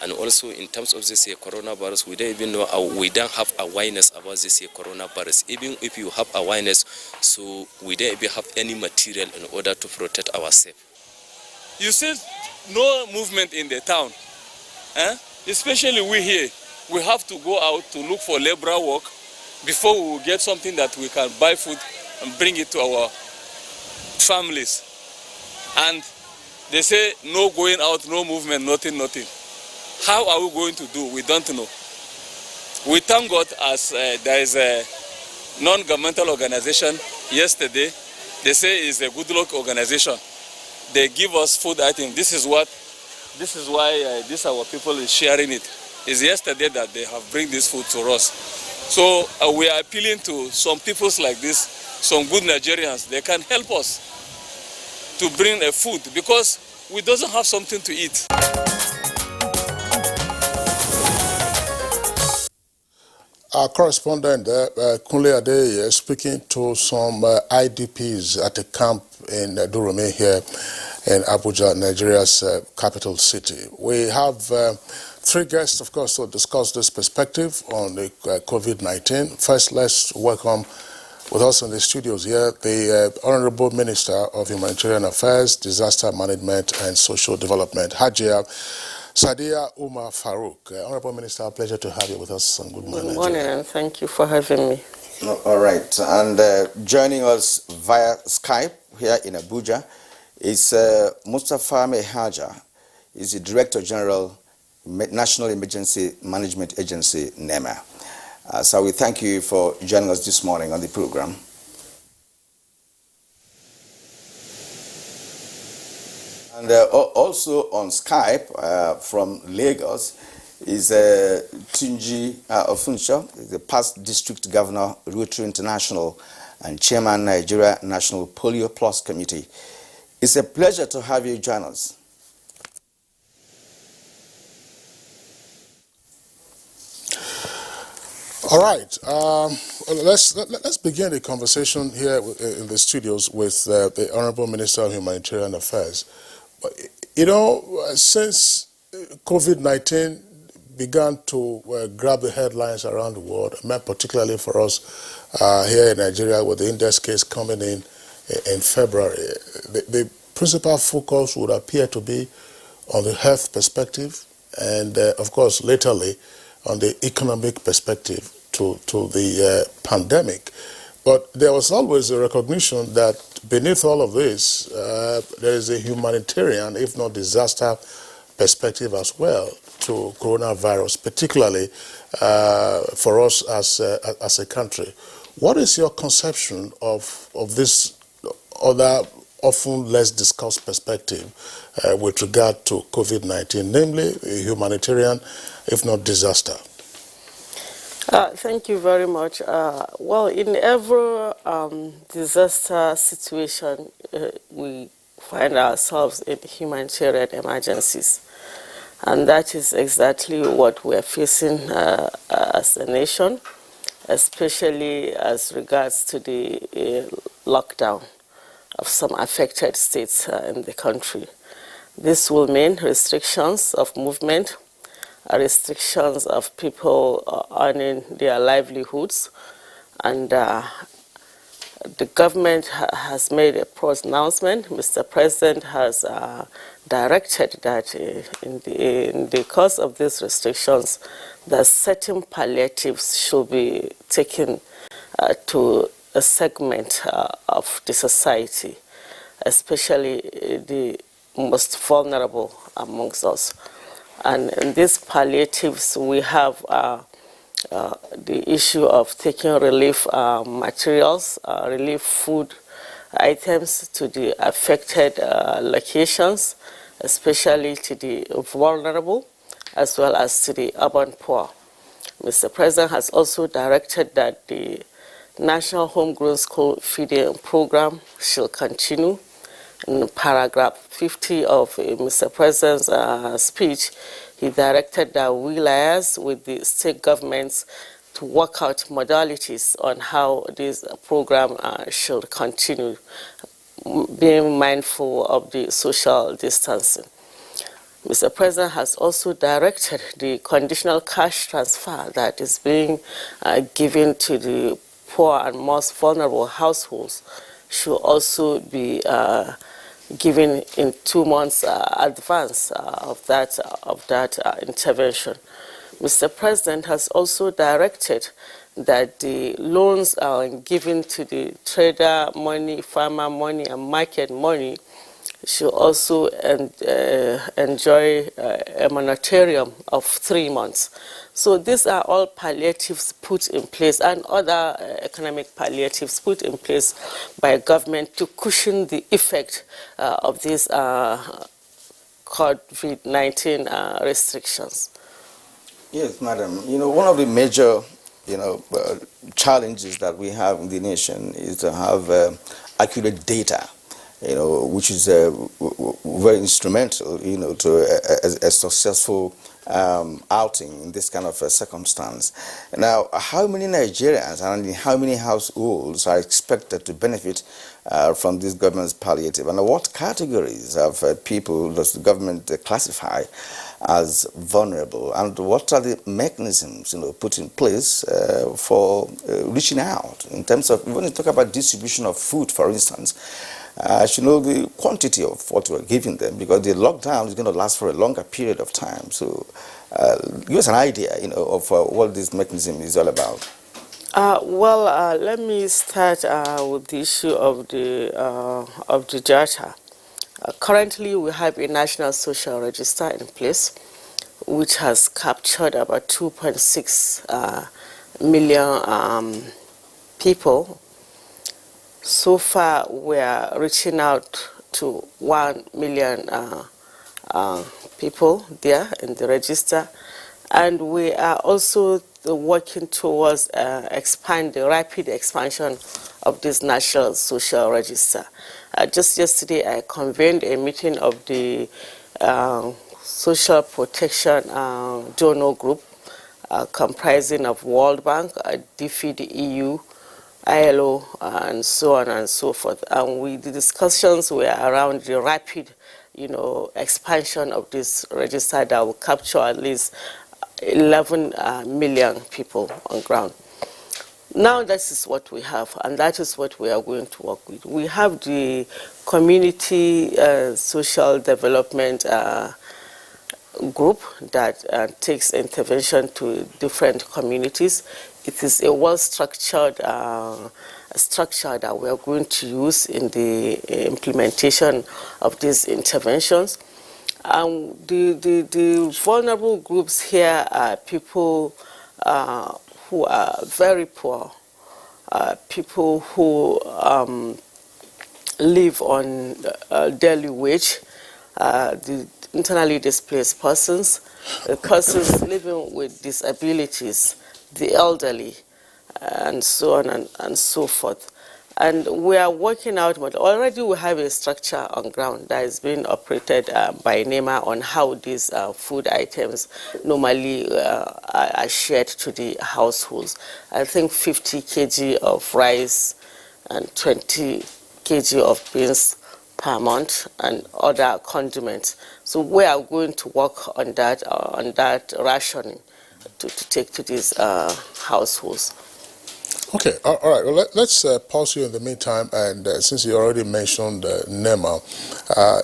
And also in terms of this coronavirus, we don't even know, we don't have awareness about this coronavirus. Even if you have awareness, so we don't even have any material in order to protect ourselves. You see no movement in the town, especially we here. We have to go out to look for labor work before we will get something that we can buy food and bring it to our families. And they say no going out, no movement, nothing. How are we going to do? We don't know. We thank God as there is a non-governmental organization yesterday. They say it's a good luck organization. They give us food items. This is why this our people is sharing it. It's yesterday that they have bring this food to us. So we are appealing to some peoples like this, some good Nigerians. They can help us to bring a food because we doesn't have something to eat. Our correspondent, Kunle Adeye, speaking to some IDPs at a camp in Durome here in Abuja, Nigeria's capital city. We have three guests, of course, to discuss this perspective on the COVID-19. First, let's welcome with us in the studios here the Honorable Minister of Humanitarian Affairs, Disaster Management and Social Development, Hajia Sadia Umar Farouk. Honorable Minister, a pleasure to have you with us. And good morning. Good morning, and thank you for having me. All right, and joining us via Skype here in Abuja is Mustafa Mehaja. He's the Director General, National Emergency Management Agency, NEMA. So we thank you for joining us this morning on the program. And also on Skype from Lagos is Tunji Ofuncho, the past District Governor, Rotary International, and Chairman, Nigeria National Polio Plus Committee. It's a pleasure to have you join us. All right, let's begin the conversation here in the studios with the Honorable Minister of Humanitarian Affairs. You know, since COVID-19 began to grab the headlines around the world, particularly for us here in Nigeria, with the index case coming in February, the principal focus would appear to be on the health perspective and, of course, latterly on the economic perspective to the pandemic. But there was always a recognition that beneath all of this, there is a humanitarian, if not disaster, perspective as well to coronavirus, particularly for us as a country. What is your conception of this other often less discussed perspective with regard to COVID-19, namely a humanitarian, if not disaster? Thank you very much. Well, in every disaster situation, we find ourselves in humanitarian emergencies. And that is exactly what we are facing as a nation, especially as regards to the lockdown of some affected states in the country. This will mean restrictions of movement, restrictions of people earning their livelihoods, and the government has made a pronouncement. Mr. President has directed that in the course of these restrictions, that certain palliatives should be taken to a segment of the society, especially the most vulnerable amongst us. And in these palliatives, we have the issue of taking relief materials, relief food items to the affected locations, especially to the vulnerable, as well as to the urban poor. Mr. President has also directed that the National Homegrown School Feeding Program shall continue In paragraph 50 of Mr. President's speech, he directed the wilayas with the state governments to work out modalities on how this program should continue, being mindful of the social distancing. Mr. President has also directed the conditional cash transfer that is being given to the poor and most vulnerable households should also be given in 2 months advance of that intervention. Mr. President has also directed that the loans are given to the trader money, farmer money, and market money should also enjoy a moratorium of 3 months. So these are all palliatives put in place and other economic palliatives put in place by government to cushion the effect of these COVID-19 restrictions. Yes, madam. One of the major, challenges that we have in the nation is to have accurate data, which is very instrumental, to a successful outing in this kind of circumstance. Now, how many Nigerians and how many households are expected to benefit from this government's palliative, and what categories of people does the government classify as vulnerable, and what are the mechanisms put in place for reaching out in terms of, when you talk about distribution of food, for instance, should know the quantity of what we're giving them, because the lockdown is going to last for a longer period of time. So give us an idea of what this mechanism is all about. Let me start with the issue of the data. Currently, we have a national social register in place, which has captured about 2.6 million people. So far, we are reaching out to 1 million people there in the register, and we are also working towards the rapid expansion of this national social register. Just yesterday, I convened a meeting of the social protection donor group comprising of World Bank, DFID EU, ILO, and so on and so forth. And the discussions were around the rapid, expansion of this register that will capture at least 11 million people on ground. Now this is what we have, and that is what we are going to work with. We have the community social development group that takes intervention to different communities. It is a well-structured structure that we are going to use in the implementation of these interventions. The vulnerable groups here are people who are very poor, people who live on daily wage, the internally displaced persons, persons living with disabilities, the elderly, and so on and so forth. And we are working out, but already we have a structure on ground that is being operated by NEMA on how these food items normally are shared to the households. I think 50 kg of rice and 20 kg of beans per month and other condiments. So we are going to work on that rationing to take to these households. Okay, all right. Well, let's pause you in the meantime. And since you already mentioned NEMA,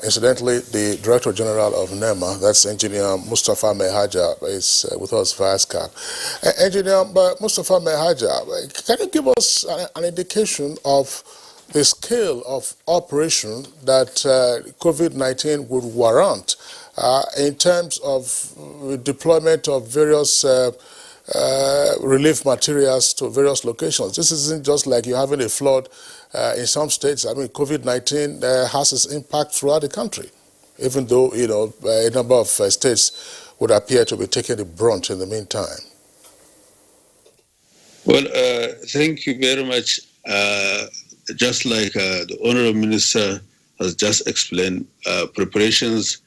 incidentally, the Director General of NEMA, that's Engineer Mustafa Mehaja, is with us via Skype. Engineer Mustafa Mehaja, can you give us an indication of the scale of operation that COVID-19 would warrant in terms of deployment of various relief materials to various locations? This isn't just like you're having a flood in some states. I mean, COVID-19 has its impact throughout the country, even though, a number of states would appear to be taking the brunt in the meantime. Well, thank you very much. Just like the Honorable Minister has just explained, preparations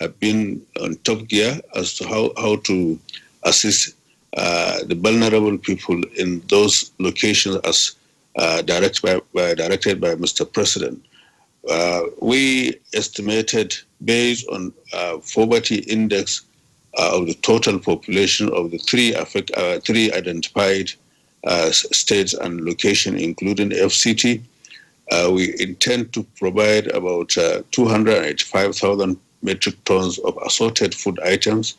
have been on top gear as to how to assist the vulnerable people in those locations as directed by Mr. President. We estimated, based on poverty index of the total population of the three identified states and location, including FCT, we intend to provide about 285,000 metric tons of assorted food items.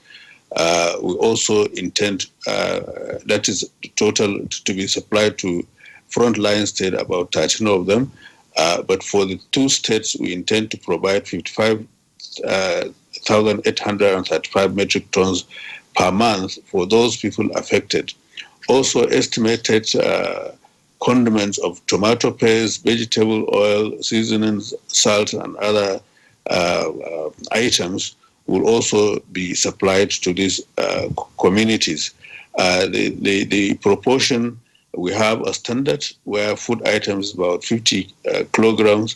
We also intend, that is the total to be supplied to frontline states, about 13 of them. But for the two states, we intend to provide 55,835 metric tons per month for those people affected. Also estimated condiments of tomato paste, vegetable oil, seasonings, salt, and other items will also be supplied to these communities. The proportion, we have a standard where food items about 50 kilograms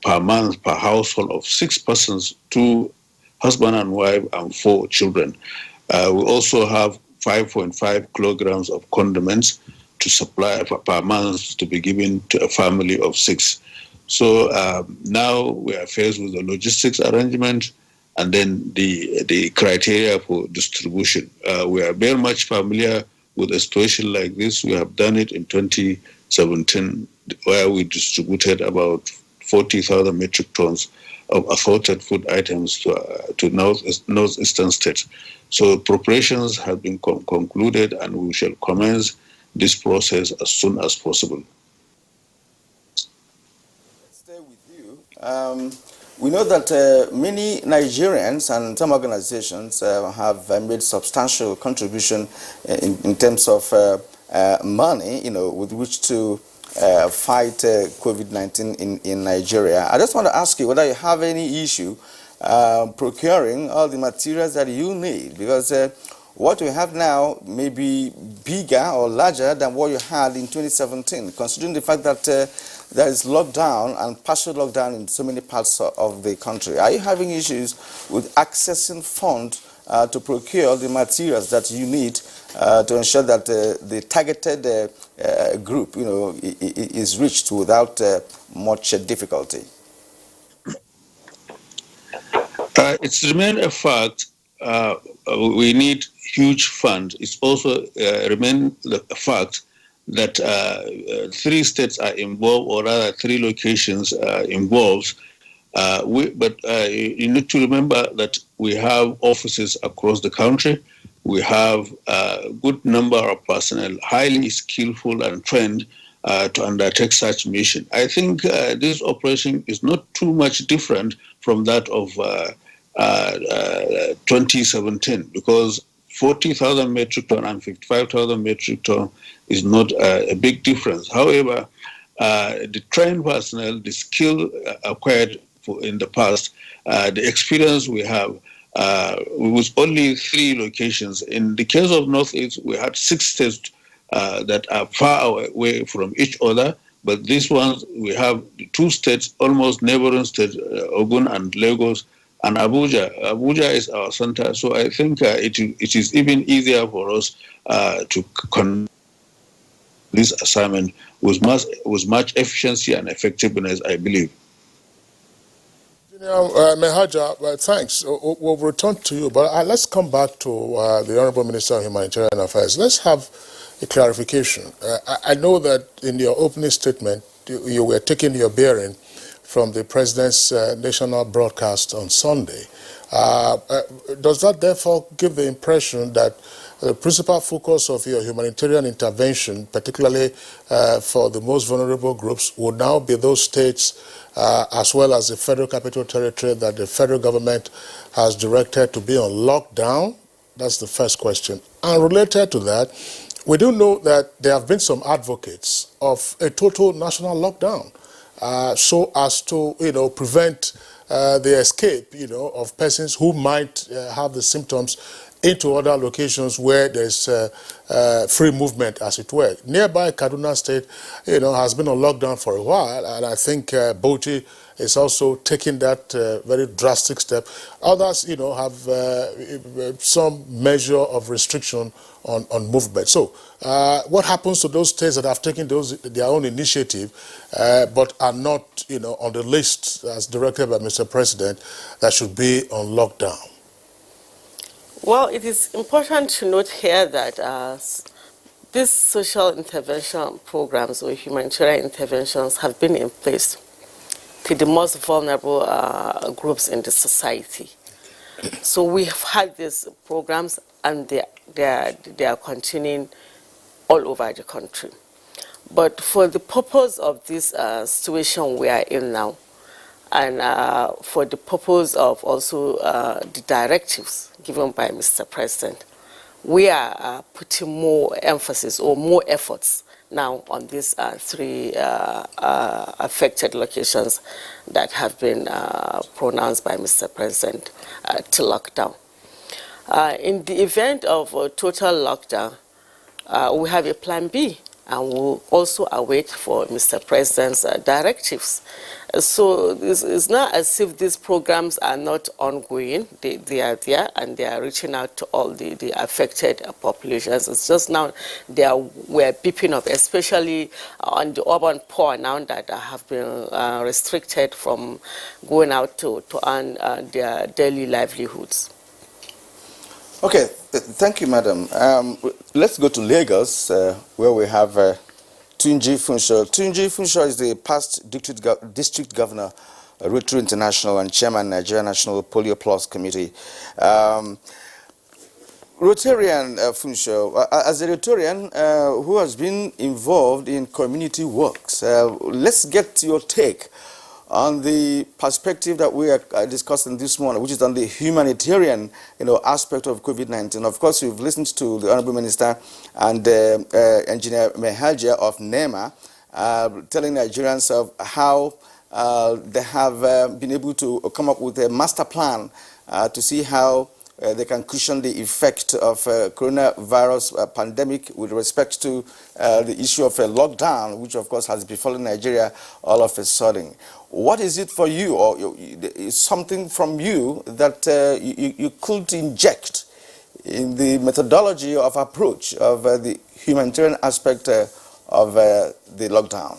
per month per household of 6 persons, 2 husband and wife and 4 children. We also have 5.5 kilograms of condiments to supply per month to be given to a family of 6. So now we are faced with the logistics arrangement and then the criteria for distribution. We are very much familiar with a situation like this. We have done it in 2017, where we distributed about 40,000 metric tons of assorted food items to northeastern states. So preparations have been concluded, and we shall commence this process as soon as possible. Stay with you. We know that many Nigerians and some organizations have made substantial contribution in terms of money, with which to fight COVID-19 in Nigeria. I just want to ask you whether you have any issue procuring all the materials that you need, because what we have now may be bigger or larger than what you had in 2017, considering the fact that there is lockdown and partial lockdown in so many parts of the country. Are you having issues with accessing funds to procure the materials that you need to ensure that the targeted group, is reached without much difficulty? It's remained a fact. We need huge funds. It's also remained a fact that 3 states are involved, or rather 3 locations involved. But you need to remember that we have offices across the country. We have a good number of personnel, highly skillful and trained to undertake such mission. I think this operation is not too much different from that of 2017, because 40,000 metric ton and 55,000 metric ton is not a big difference. However, the trained personnel, the skill acquired in the past, the experience we have, with only 3 locations. In the case of Northeast, we had 6 states that are far away from each other, but these ones, we have 2 states, almost neighboring states, Ogun and Lagos, and Abuja. Abuja is our center, so I think it is even easier for us to conduct this assignment with much efficiency and effectiveness, I believe. Mehaja, thanks. We'll return to you, but let's come back to the Honorable Minister of Humanitarian Affairs. Let's have a clarification. I know that in your opening statement, you were taking your bearing from the President's national broadcast on Sunday. Does that therefore give the impression that the principal focus of your humanitarian intervention, particularly for the most vulnerable groups, would now be those states as well as the Federal Capital Territory that the federal government has directed to be on lockdown? That's the first question. And related to that, we do know that there have been some advocates of a total national lockdown, so as to prevent the escape of persons who might have the symptoms into other locations where there's free movement, as it were. Nearby Kaduna State, has been on lockdown for a while, and I think Bauchi is also taking that very drastic step. Others, have some measure of restriction on movement. So, what happens to those states that have taken their own initiative, but are not, on the list as directed by Mr. President, that should be on lockdown? Well, it is important to note here that these social intervention programs or humanitarian interventions have been in place to the most vulnerable groups in the society. So we have had these programs, and they are continuing all over the country. But for the purpose of this situation we are in now, and for the purpose of also the directives given by Mr. President, we are putting more emphasis or more efforts now on these three affected locations that have been pronounced by Mr. President to lockdown. In the event of a total lockdown, we have a plan B, and we'll also await for Mr. President's directives. So it's not as if these programs are not ongoing. They are there, and they are reaching out to all the affected populations. It's just now we're beeping up, especially on the urban poor now that have been restricted from going out to earn their daily livelihoods. Okay, thank you, madam. Let's go to Lagos, where we have Tunji Funsho. Tunji Funsho is the past district governor, Rotary International, and chairman, Nigerian National Polio Plus Committee. Rotarian Funsho, as a Rotarian who has been involved in community works, let's get your take on the perspective that we are discussing this morning, which is on the humanitarian, aspect of COVID-19. Of course, we've listened to the Honorable Minister and Engineer Mehaja of NEMA telling Nigerians of how they have been able to come up with a master plan to see how they can cushion the effect of coronavirus pandemic with respect to the issue of a lockdown, which of course has befallen Nigeria all of a sudden. What is it for you, or is something from you that you could inject in the methodology of approach of the humanitarian aspect of the lockdown?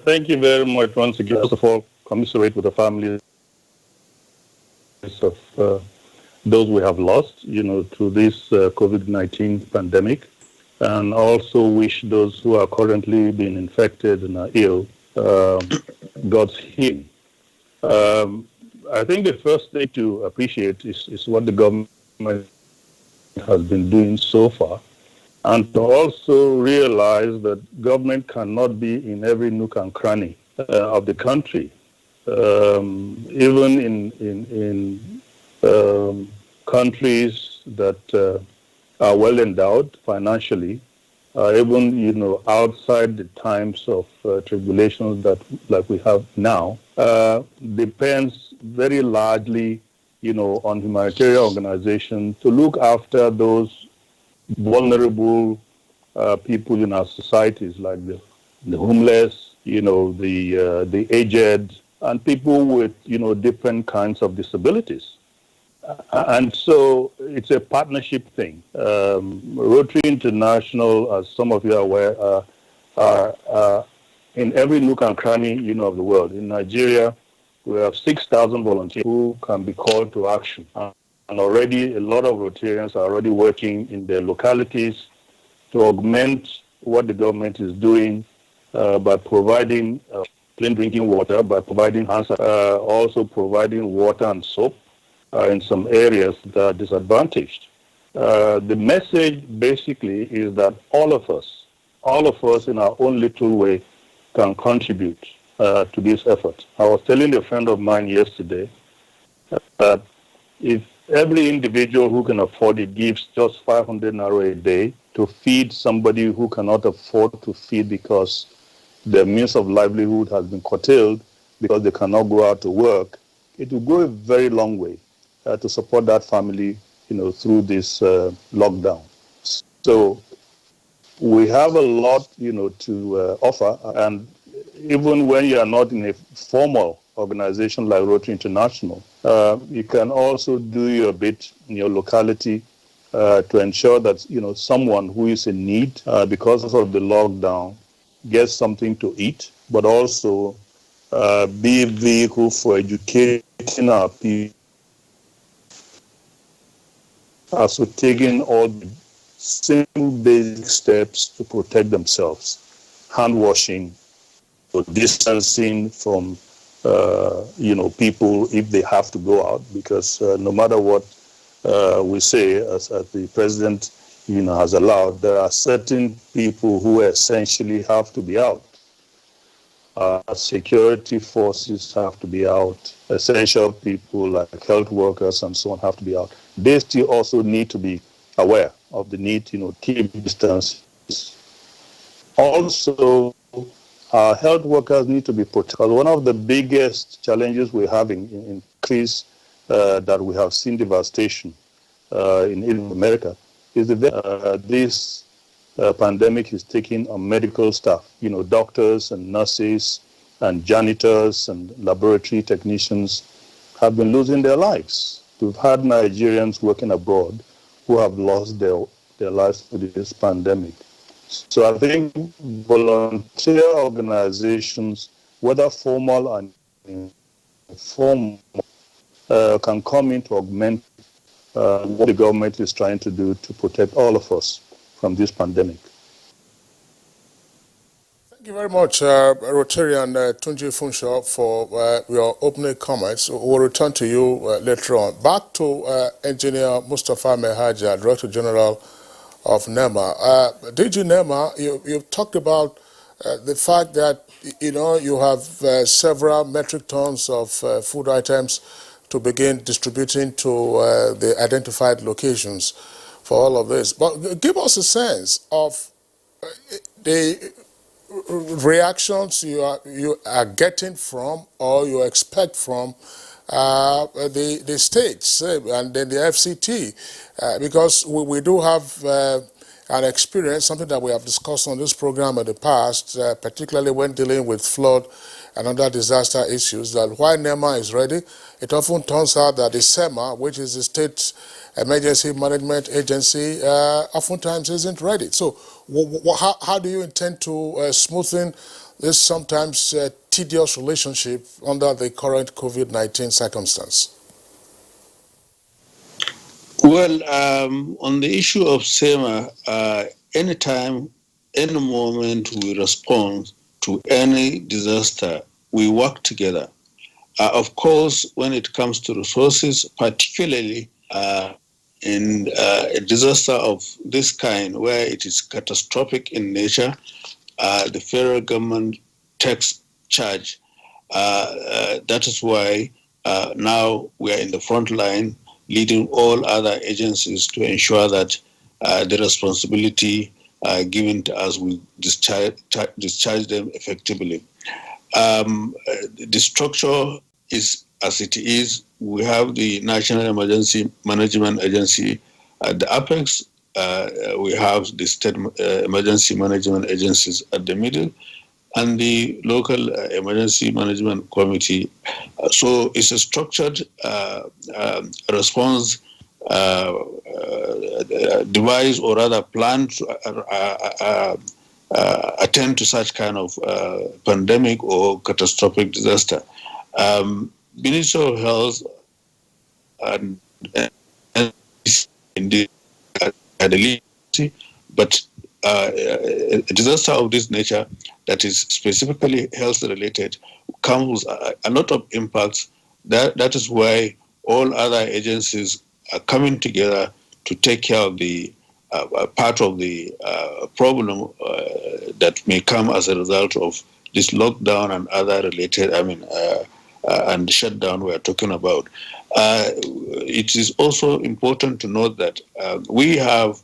Thank you very much once again. First of all, commiserate with the families of those we have lost, through this COVID-19 pandemic, and also wish those who are currently being infected and are ill God's healing. I think the first thing to appreciate is what the government has been doing so far, and to also realize that government cannot be in every nook and cranny of the country. Even in countries that are well endowed financially, even outside the times of tribulations like we have now, depends very largely, on humanitarian organizations to look after those vulnerable people in our societies, like the homeless, the aged, and people with different kinds of disabilities. And so it's a partnership thing. Rotary International, as some of you are aware, are in every nook and cranny of the world. In Nigeria, we have 6,000 volunteers who can be called to action. And already a lot of Rotarians are already working in their localities to augment what the government is doing by providing clean drinking water, by providing also providing water and soap in some areas that are disadvantaged. The message basically is that all of us in our own little way can contribute to this effort. I was telling a friend of mine yesterday that if every individual who can afford it gives just 500 naira a day to feed somebody who cannot afford to feed because their means of livelihood has been curtailed, because they cannot go out to work, it will go a very long way to support that family, through this lockdown. So we have a lot, to offer, and even when you are not in a formal organization like Rotary International, you can also do your bit in your locality to ensure that someone who is in need because of the lockdown gets something to eat, but also be a vehicle for educating our people. So taking all the simple basic steps to protect themselves, hand washing, distancing from people if they have to go out, because no matter what we say, as the president has allowed, there are certain people who essentially have to be out. Security forces have to be out. Essential people like health workers and so on have to be out. They still also need to be aware of the need to keep distance. Also, health workers need to be protected. One of the biggest challenges we have in increase that we have seen devastation in America is this pandemic is taking on medical staff, doctors and nurses and janitors and laboratory technicians have been losing their lives. We've had Nigerians working abroad who have lost their lives to this pandemic. So I think volunteer organizations, whether formal and informal, can come in to augment what the government is trying to do to protect all of us from this pandemic. Thank you very much, Rotarian Tunji Funsho, for your opening comments. We'll return to you later on. Back to Engineer Mustafa Mehaja, Director General of NEMA. DG NEMA, you've talked about the fact that you have several metric tons of food items to begin distributing to the identified locations for all of this. But give us a sense of the reactions you are getting from, or you expect from the states and then the FCT, because we do have an experience, something that we have discussed on this program in the past, particularly when dealing with flood and other disaster issues, that while NEMA is ready, it often turns out that the SEMA, which is the State Emergency Management Agency, oftentimes isn't ready. So how do you intend to smoothen this sometimes tedious relationship under the current COVID-19 circumstance? Well, on the issue of SEMA, anytime, any moment we respond to any disaster, we work together. Of course, when it comes to resources, particularly in a disaster of this kind, where it is catastrophic in nature, the federal government takes charge. That is why now we are in the front line, leading all other agencies to ensure that the responsibility given to us, we discharge them effectively. The structure is as it is. We have the National Emergency Management Agency at the apex. We have the State Emergency Management Agencies at the middle, and the local emergency management committee. So it's a structured response device, or rather plan to attend to such kind of pandemic or catastrophic disaster. Minister of Health and indeed but a disaster of this nature that is specifically health related comes with a lot of impacts. That is why all other agencies are coming together to take care of the part of the problem that may come as a result of this lockdown and other related, and shutdown we are talking about. It is also important to note that we have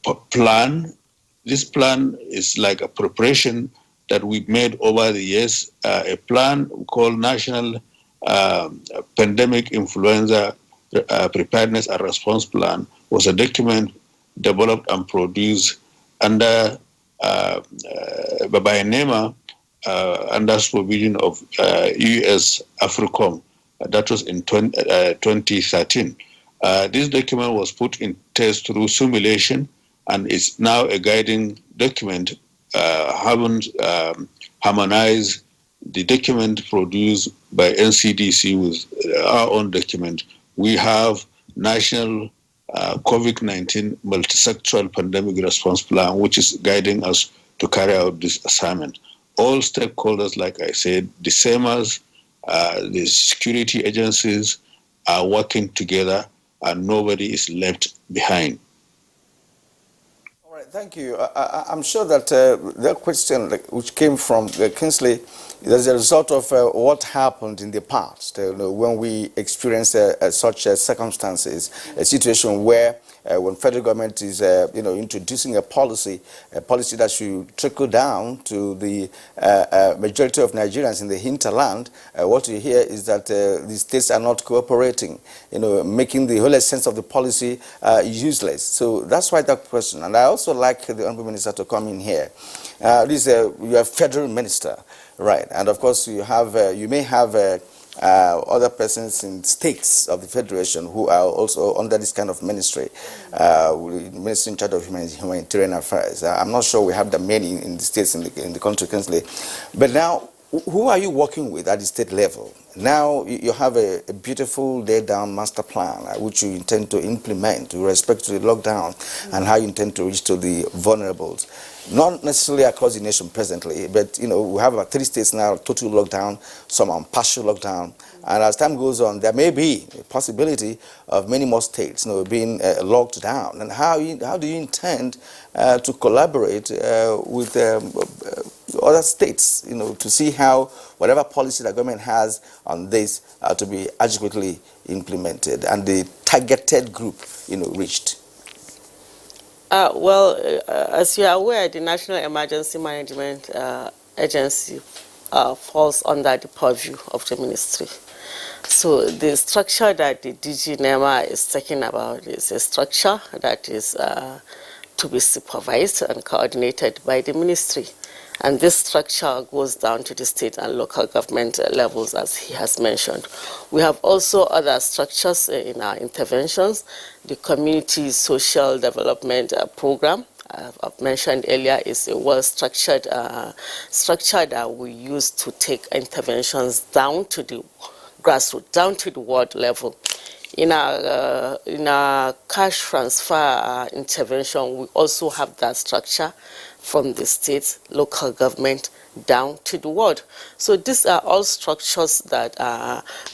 a plan. This plan is like a preparation that we made over the years. A plan called National Pandemic Influenza Preparedness and Response Plan was a document developed and produced under by NEMA under supervision of US AFRICOM. That was in 2013. This document was put in test through simulation and is now a guiding document, having harmonized the document produced by NCDC with our own document. We have National COVID-19 Multisectoral Pandemic Response Plan, which is guiding us to carry out this assignment. All stakeholders, like I said, the SEMAs, the security agencies are working together and nobody is left behind. All right, thank you. I'm sure that the question which came from Kingsley is a result of what happened in the past when we experienced such circumstances, a situation where when federal government is introducing a policy that should trickle down to the majority of Nigerians in the hinterland, what you hear is that the states are not cooperating, making the whole essence of the policy useless. So that's why that question. And I also like the Honorable Minister to come in here. You're a federal minister, right? And of course, you may have other persons in states of the Federation who are also under this kind of ministry, minister in charge of humanitarian affairs. I'm not sure we have that many in the states in the country currently. But now, who are you working with at the state level? Now you have a beautiful laid-down master plan which you intend to implement with respect to the lockdown and how you intend to reach to the vulnerables. Not necessarily across the nation presently, but we have about 3 states now total lockdown, some on partial lockdown, and as time goes on, there may be a possibility of many more states being locked down. And how do you intend to collaborate with other states, to see how whatever policy the government has on this to be adequately implemented and the targeted group, reached? As you are aware, the National Emergency Management Agency falls under the purview of the ministry. So the structure that the DG NEMA is talking about is a structure that is to be supervised and coordinated by the ministry. And this structure goes down to the state and local government levels, as he has mentioned. We have also other structures in our interventions. The Community Social Development Program, I've mentioned earlier, is a well-structured structure that we use to take interventions down to the grassroots, down to the ward level. In our cash transfer intervention, we also have that structure from the state, local government, down to the ward. So these are all structures that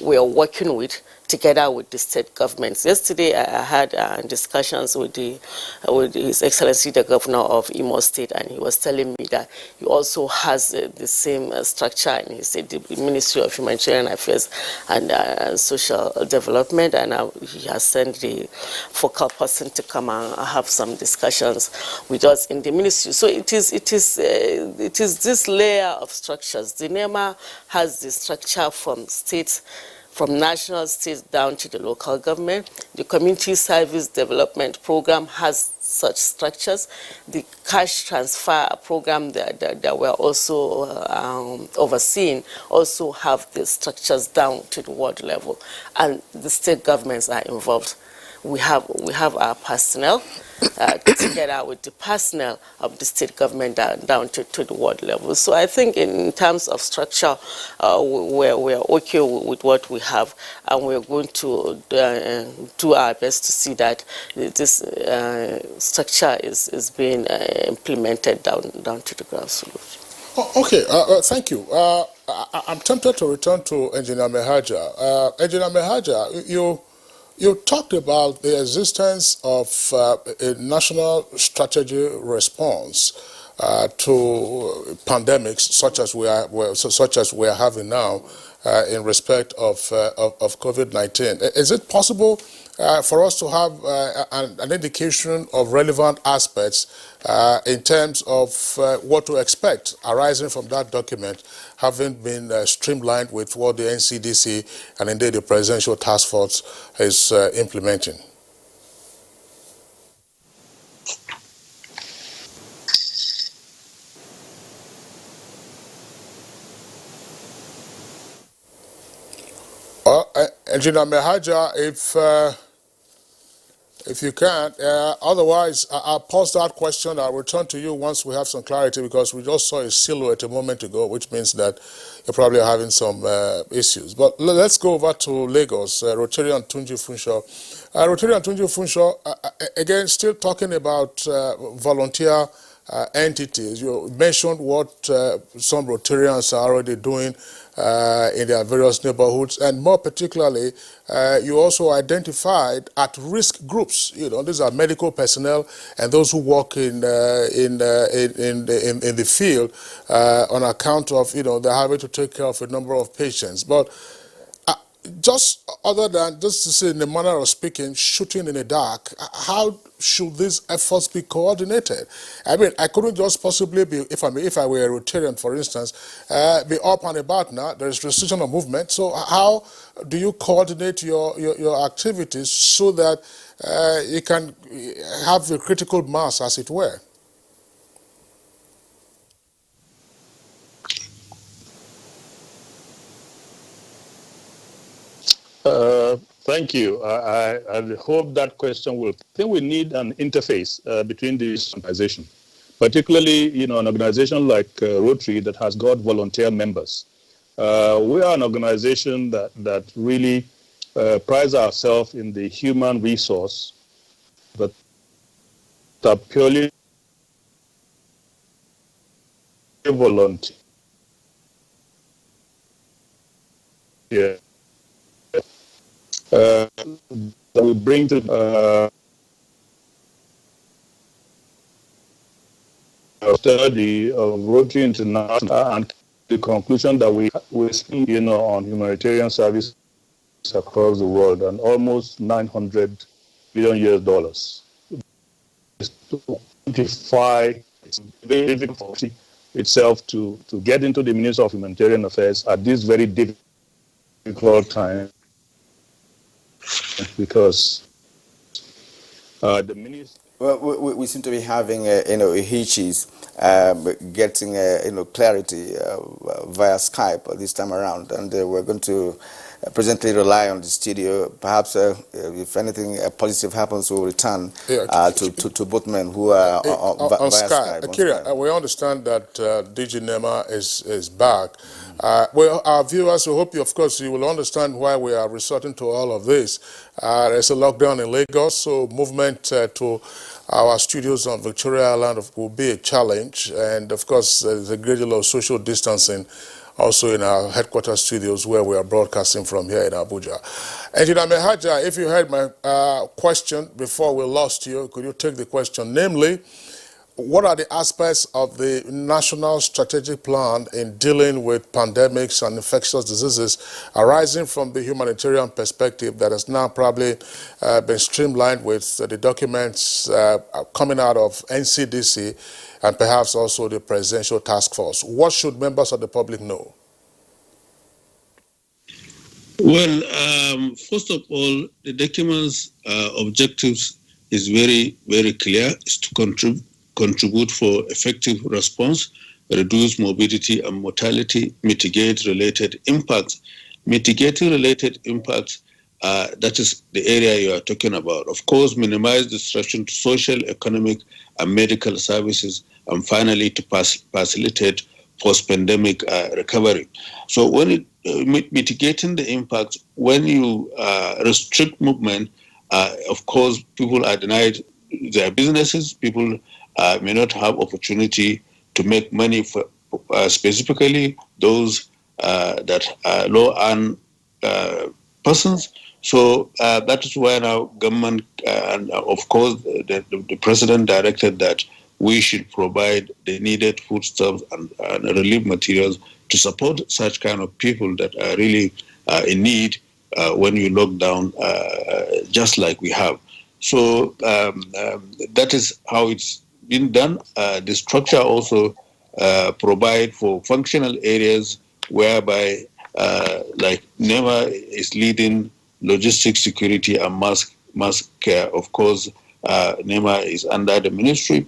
we are working with together with the state governments. Yesterday, I had discussions with His Excellency, the Governor of Imo State, and he was telling me that he also has the same structure, and he said the Ministry of Humanitarian Affairs and Social Development, and he has sent the focal person to come and have some discussions with us in the ministry. So it is this layer of structures. The NEMA has the structure from states, from national states down to the local government. The Community Service Development Program has such structures. The cash transfer program that we're also overseeing also have the structures down to the ward level. And the state governments are involved. We have our personnel together with the personnel of the state government down to the ward level. So I think in terms of structure, we're okay with what we have, and we're going to do our best to see that this structure is being implemented down to the grassroots. Okay, thank you. I'm tempted to return to Engineer Mehaja. Engineer Mehaja, you talked about the existence of a national strategy response to pandemics such as we are having now in respect of COVID-19. Is it possible for us to have an indication of relevant aspects in terms of what to expect arising from that document, having been streamlined with what the NCDC and indeed the Presidential Task Force is implementing. Engineer Mehaja, if you can, otherwise I'll pause that question. I'll return to you once we have some clarity, because we just saw a silhouette a moment ago, which means that you're probably having some issues. But let's go over to Lagos, Rotarian Tunji Funsho. Rotarian Tunji Funsho, again, still talking about volunteer entities. You mentioned what some Rotarians are already doing in their various neighborhoods, and more particularly, you also identified at-risk groups. You know, these are medical personnel and those who work in the field on account of, you know, they're having to take care of a number of patients. But just other than, just to say in the manner of speaking, shooting in the dark, how should these efforts be coordinated? I mean, I couldn't just possibly be, if I were a Rotarian, for instance, be up and about now. There is restriction of movement. So how do you coordinate your activities so that you can have the critical mass, as it were? Thank you. I hope that question will. I think we need an interface between these organizations, particularly, you know, an organization like Rotary that has got volunteer members. We are an organization that really prides ourselves in the human resource, but that purely volunteer. Yeah. That we bring to study of Rotary International and the conclusion that we spend, you know, on humanitarian service across the world, and almost $900 billion US. To quantify itself to get into the Ministry of Humanitarian Affairs at this very difficult time, because the minister. Well, we seem to be having, hitches, getting, clarity via Skype this time around, and we're going to presently rely on the studio. Perhaps, if anything positive happens, we'll return to both men who are on via Skype. Akira, we understand that DG Nema is back. Well, our viewers, we hope, of course, you will understand why we are resorting to all of this. There's a lockdown in Lagos, so movement to our studios on Victoria Island will be a challenge. And, of course, there's a great deal of social distancing also in our headquarters studios where we are broadcasting from here in Abuja. Engineer Mehaja, if you heard my question before we lost you, could you take the question? Namely, what are the aspects of the national strategic plan in dealing with pandemics and infectious diseases arising from the humanitarian perspective that has now probably been streamlined with the documents coming out of NCDC and perhaps also the Presidential Task Force? What should members of the public know? Well, first of all, the document's objectives is very, very clear. It's to contribute for effective response, reduce morbidity and mortality, mitigate related impacts. Mitigating related impacts, that is the area you are talking about. Of course, minimize disruption to social, economic, and medical services, and finally to facilitate post-pandemic recovery. So when mitigating the impacts, when you restrict movement, of course, people are denied their businesses. People may not have opportunity to make money for specifically those that are low-earned persons. So that is why now government, and of course the president directed that we should provide the needed foodstuffs and relief materials to support such kind of people that are really in need when you lock down, just like we have. So that is how it's been done. The structure also provide for functional areas whereby, like NEMA is leading logistics, security, and mass care. Of course, NEMA is under the ministry.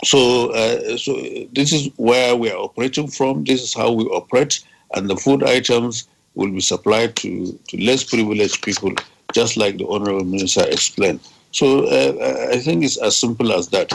So, so this is where we are operating from. This is how we operate, and the food items will be supplied to less privileged people, just like the Honorable Minister explained. So, I think it's as simple as that.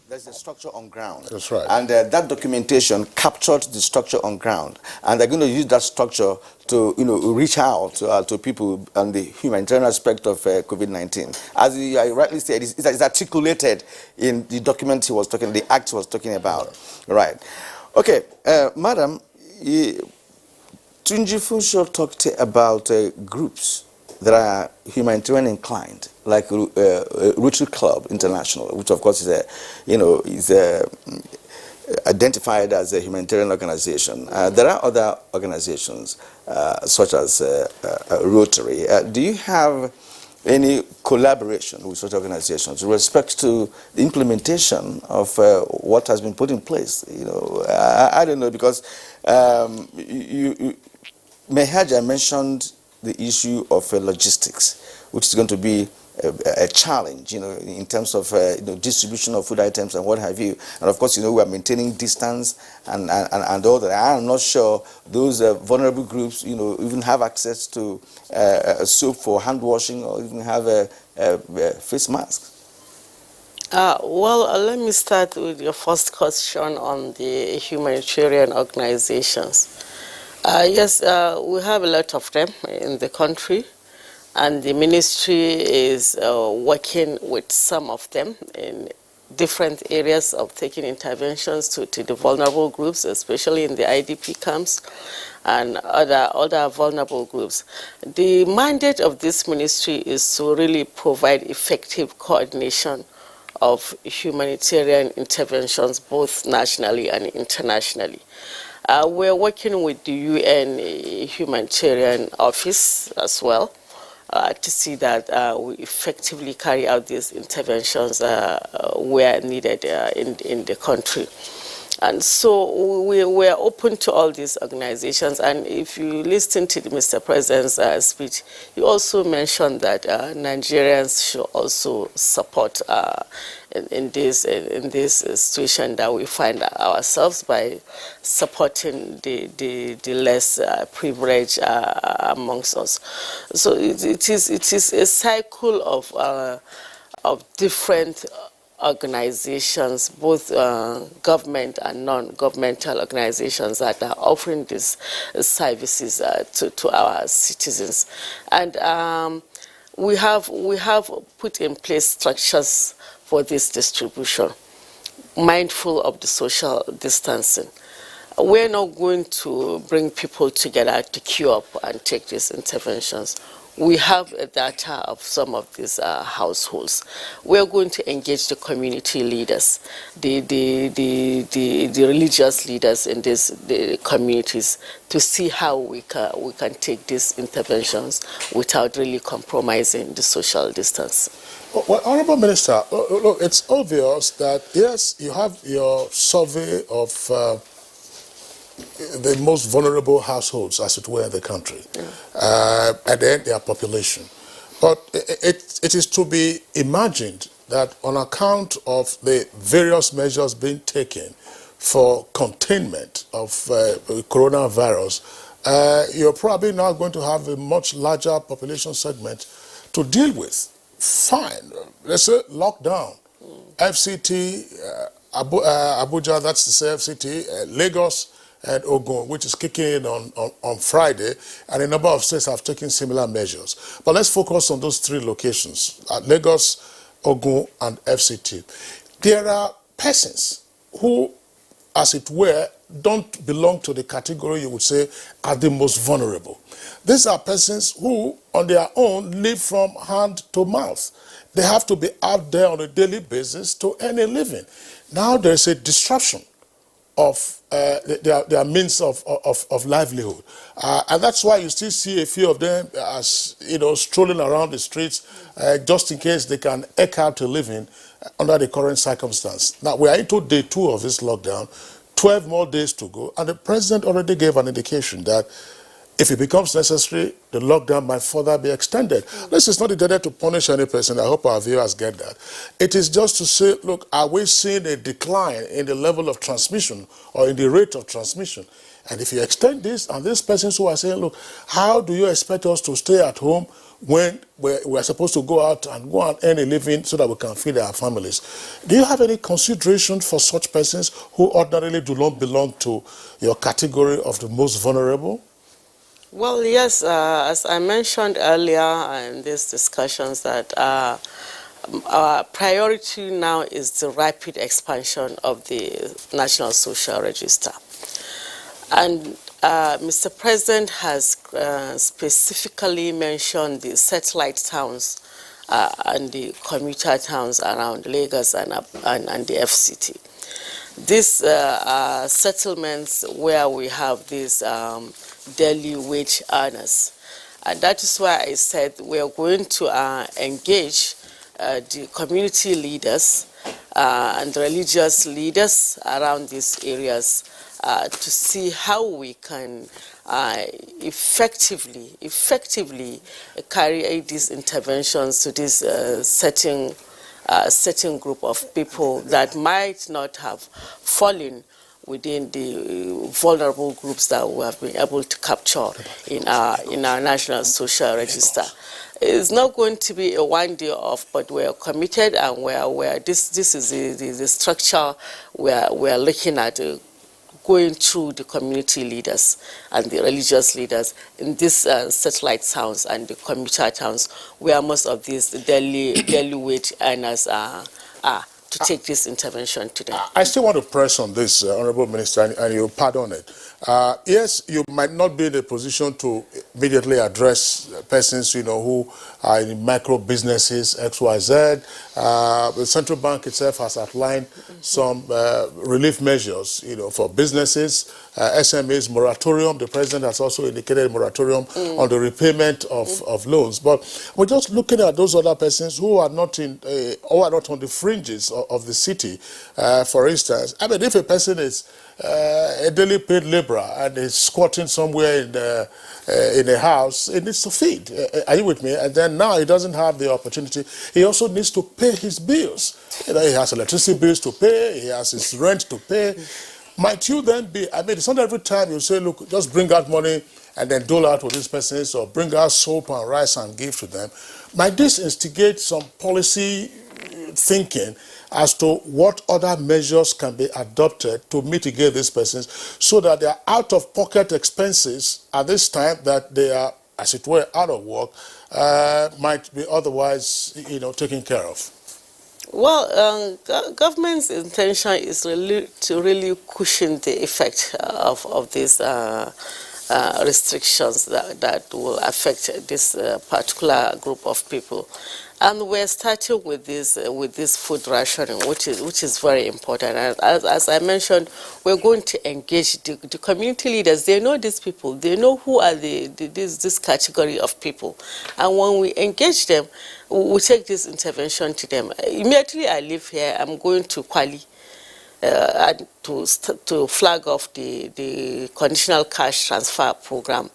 There's a structure on ground. That's right. And that documentation captured the structure on ground. And they're going to use that structure to, reach out to people on the humanitarian aspect of COVID-19. As I rightly said, it's articulated in the document he was talking, the act he was talking about. Right. Okay, Madam, Tunji Funsho talked about groups that are humanitarian inclined, like Rotary Club International, which of course is identified as a humanitarian organization. There are other organizations such as Rotary. Do you have any collaboration with such organizations with respect to the implementation of what has been put in place? I don't know, because Mehaja mentioned the issue of logistics, which is going to be a challenge, in terms of distribution of food items and what have you. And of course, we are maintaining distance and all that. I'm not sure those vulnerable groups, even have access to soap for hand washing, or even have face masks. Well, let me start with your first question on the humanitarian organizations. Yes, we have a lot of them in the country, and the ministry is working with some of them in different areas of taking interventions to the vulnerable groups, especially in the IDP camps and other vulnerable groups. The mandate of this ministry is to really provide effective coordination of humanitarian interventions, both nationally and internationally. We're working with the UN Humanitarian Office as well to see that we effectively carry out these interventions where needed in the country. And so we're open to all these organizations. And if you listen to the Mr. President's speech, he also mentioned that Nigerians should also support in this situation that we find ourselves, by supporting the less privileged amongst us. So it is a cycle of different organizations, both government and non-governmental organizations, that are offering these services to our citizens. And we have put in place structures for this distribution, mindful of the social distancing. We're not going to bring people together to queue up and take these interventions. We have data of some of these households. We're going to engage the community leaders, the religious leaders in the communities, to see how we can take these interventions without really compromising the social distance. Well, Honorable Minister, look, it's obvious that, yes, you have your survey of the most vulnerable households, as it were, in the country, and then their population. But it is to be imagined that on account of the various measures being taken for containment of coronavirus, you're probably now going to have a much larger population segment to deal with. Fine. Let's say lockdown. FCT, Abuja, that's the FCT, Lagos, and Ogun, which is kicking in on Friday, and a number of states have taken similar measures. But let's focus on those three locations, Lagos, Ogun, and FCT. There are persons who, as it were, don't belong to the category you would say are the most vulnerable. These are persons who, on their own, live from hand to mouth. They have to be out there on a daily basis to earn a living. Now there's a disruption of their means of livelihood. And that's why you still see a few of them as, strolling around the streets just in case they can eke out a living under the current circumstance. Now, we are into day 2 of this lockdown, 12 more days to go, and the president already gave an indication that if it becomes necessary, the lockdown might further be extended. This is not intended to punish any person. I hope our viewers get that. It is just to say, look, are we seeing a decline in the level of transmission or in the rate of transmission? And if you extend this, and these persons who are saying, look, how do you expect us to stay at home when we're supposed to go out and earn a living so that we can feed our families? Do you have any consideration for such persons who ordinarily do not belong to your category of the most vulnerable? Well, yes, as I mentioned earlier in these discussions, that our priority now is the rapid expansion of the National Social Register. And Mr. President has specifically mentioned the satellite towns and the commuter towns around Lagos and the FCT. These are settlements where we have these daily wage earners. And that is why I said we are going to engage the community leaders and religious leaders around these areas to see how we can effectively carry these interventions to this certain group of people that might not have fallen within the vulnerable groups that we have been able to capture in our National Social Register. It's not going to be a one-day off, but we're committed, and this is the structure we're looking at, going through the community leaders and the religious leaders in these satellite towns and the commuter towns, where most of these daily wage earners are to take this intervention to them. I still want to press on this, Honorable Minister, and you pardon it. Yes, you might not be in a position to immediately address persons, who are in micro businesses, XYZ. The central bank itself has outlined some relief measures, for businesses, SMEs, moratorium. The president has also indicated a moratorium on the repayment of loans. But we're just looking at those other persons who are not on the fringes of the city. For instance, I mean, if a person is a daily paid laborer and is squatting somewhere in a house, he needs to feed. Are you with me? And then now he doesn't have the opportunity. He also needs to pay his bills. He has electricity bills to pay. He has his rent to pay. Might you then be, I mean, it's not every time you say, look, just bring out money and then dole out to these persons, or bring out soap and rice and give to them. Might this instigate some policy thinking as to what other measures can be adopted to mitigate these persons so that their out-of-pocket expenses at this time that they are, as it were, out of work, might be otherwise, taken care of? Well, government's intention is to cushion the effect of these restrictions that will affect this particular group of people. And we're starting with this food rationing, which is very important. And as I mentioned, we're going to engage the community leaders. They know these people. They know who are this category of people. And when we engage them, we take this intervention to them. Immediately I leave here, I'm going to Kwali to flag off the conditional cash transfer program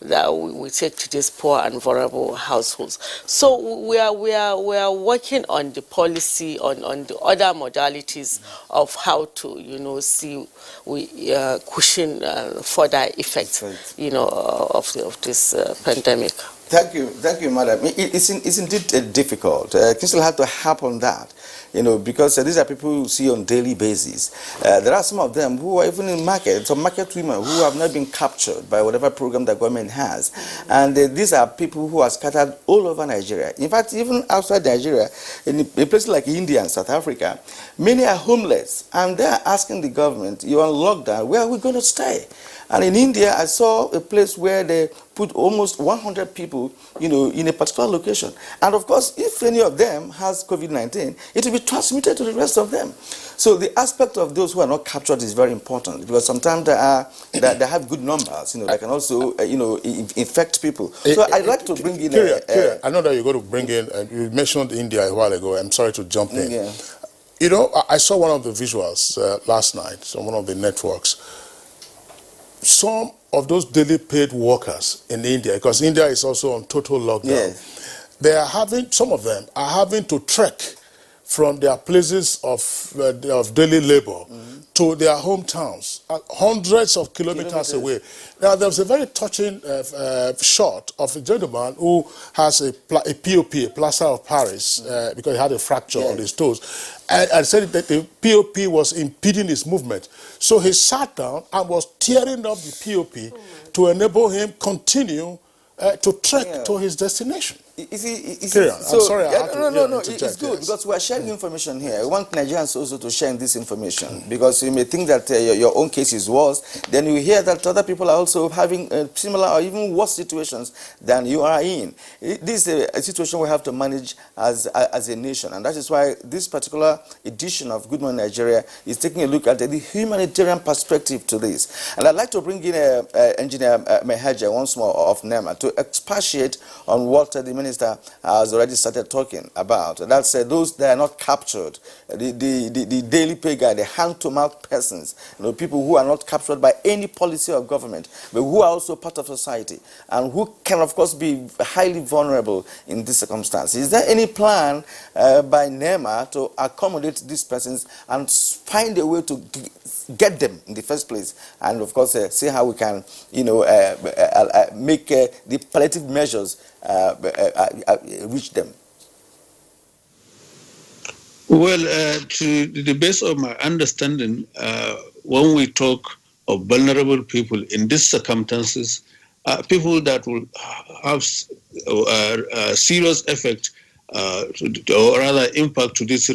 that we take to these poor and vulnerable households. So we are working on the policy, on the other modalities of how to see cushion further effects of this pandemic. Thank you, madam. It's indeed difficult. Things will have to happen that, because these are people you see on daily basis. There are some of them who are even in market, some market women who have not been captured by whatever program the government has. And these are people who are scattered all over Nigeria. In fact, even outside Nigeria, in places like India and South Africa, many are homeless. And they are asking the government, you're on lockdown, where are we going to stay? And in India, I saw a place where they put almost 100 people, in a particular location. And of course, if any of them has COVID-19, it will be transmitted to the rest of them. So the aspect of those who are not captured is very important, because sometimes they have good numbers, that can also, infect people. So I'd like to bring in... I know that you're going to bring in, you mentioned India a while ago. I'm sorry to jump in. Yeah. I saw one of the visuals last night on one of the networks. Some of those daily paid workers in India, because India is also on total lockdown, some of them are having to trek from their places of daily labor to their hometowns, hundreds of kilometers away. Now, there was a very touching shot of a gentleman who has a POP, a plaster of Paris, because he had a fracture on his toes. And said that the POP was impeding his movement. So he sat down and was tearing up the POP to enable him continue to trek to his destination. I'm sorry, I have to No, it's good, because we are sharing information here. We want Nigerians also to share this information, because you may think that your own case is worse, then you hear that other people are also having similar or even worse situations than you are in. This is a situation we have to manage as a nation, and that is why this particular edition of Good Morning Nigeria is taking a look at the humanitarian perspective to this. And I'd like to bring in Engineer Mehaja once more of NEMA to expatiate on what the Minister has already started talking about. That's those that are not captured, the daily pay guy, the hand-to-mouth persons, people who are not captured by any policy of government, but who are also part of society, and who can, of course, be highly vulnerable in this circumstance. Is there any plan by NEMA to accommodate these persons and find a way to get them in the first place, and of course see how we can make the palliative measures reach them? Well, to the best of my understanding, when we talk of vulnerable people in these circumstances, people that will have serious effect or rather impact to this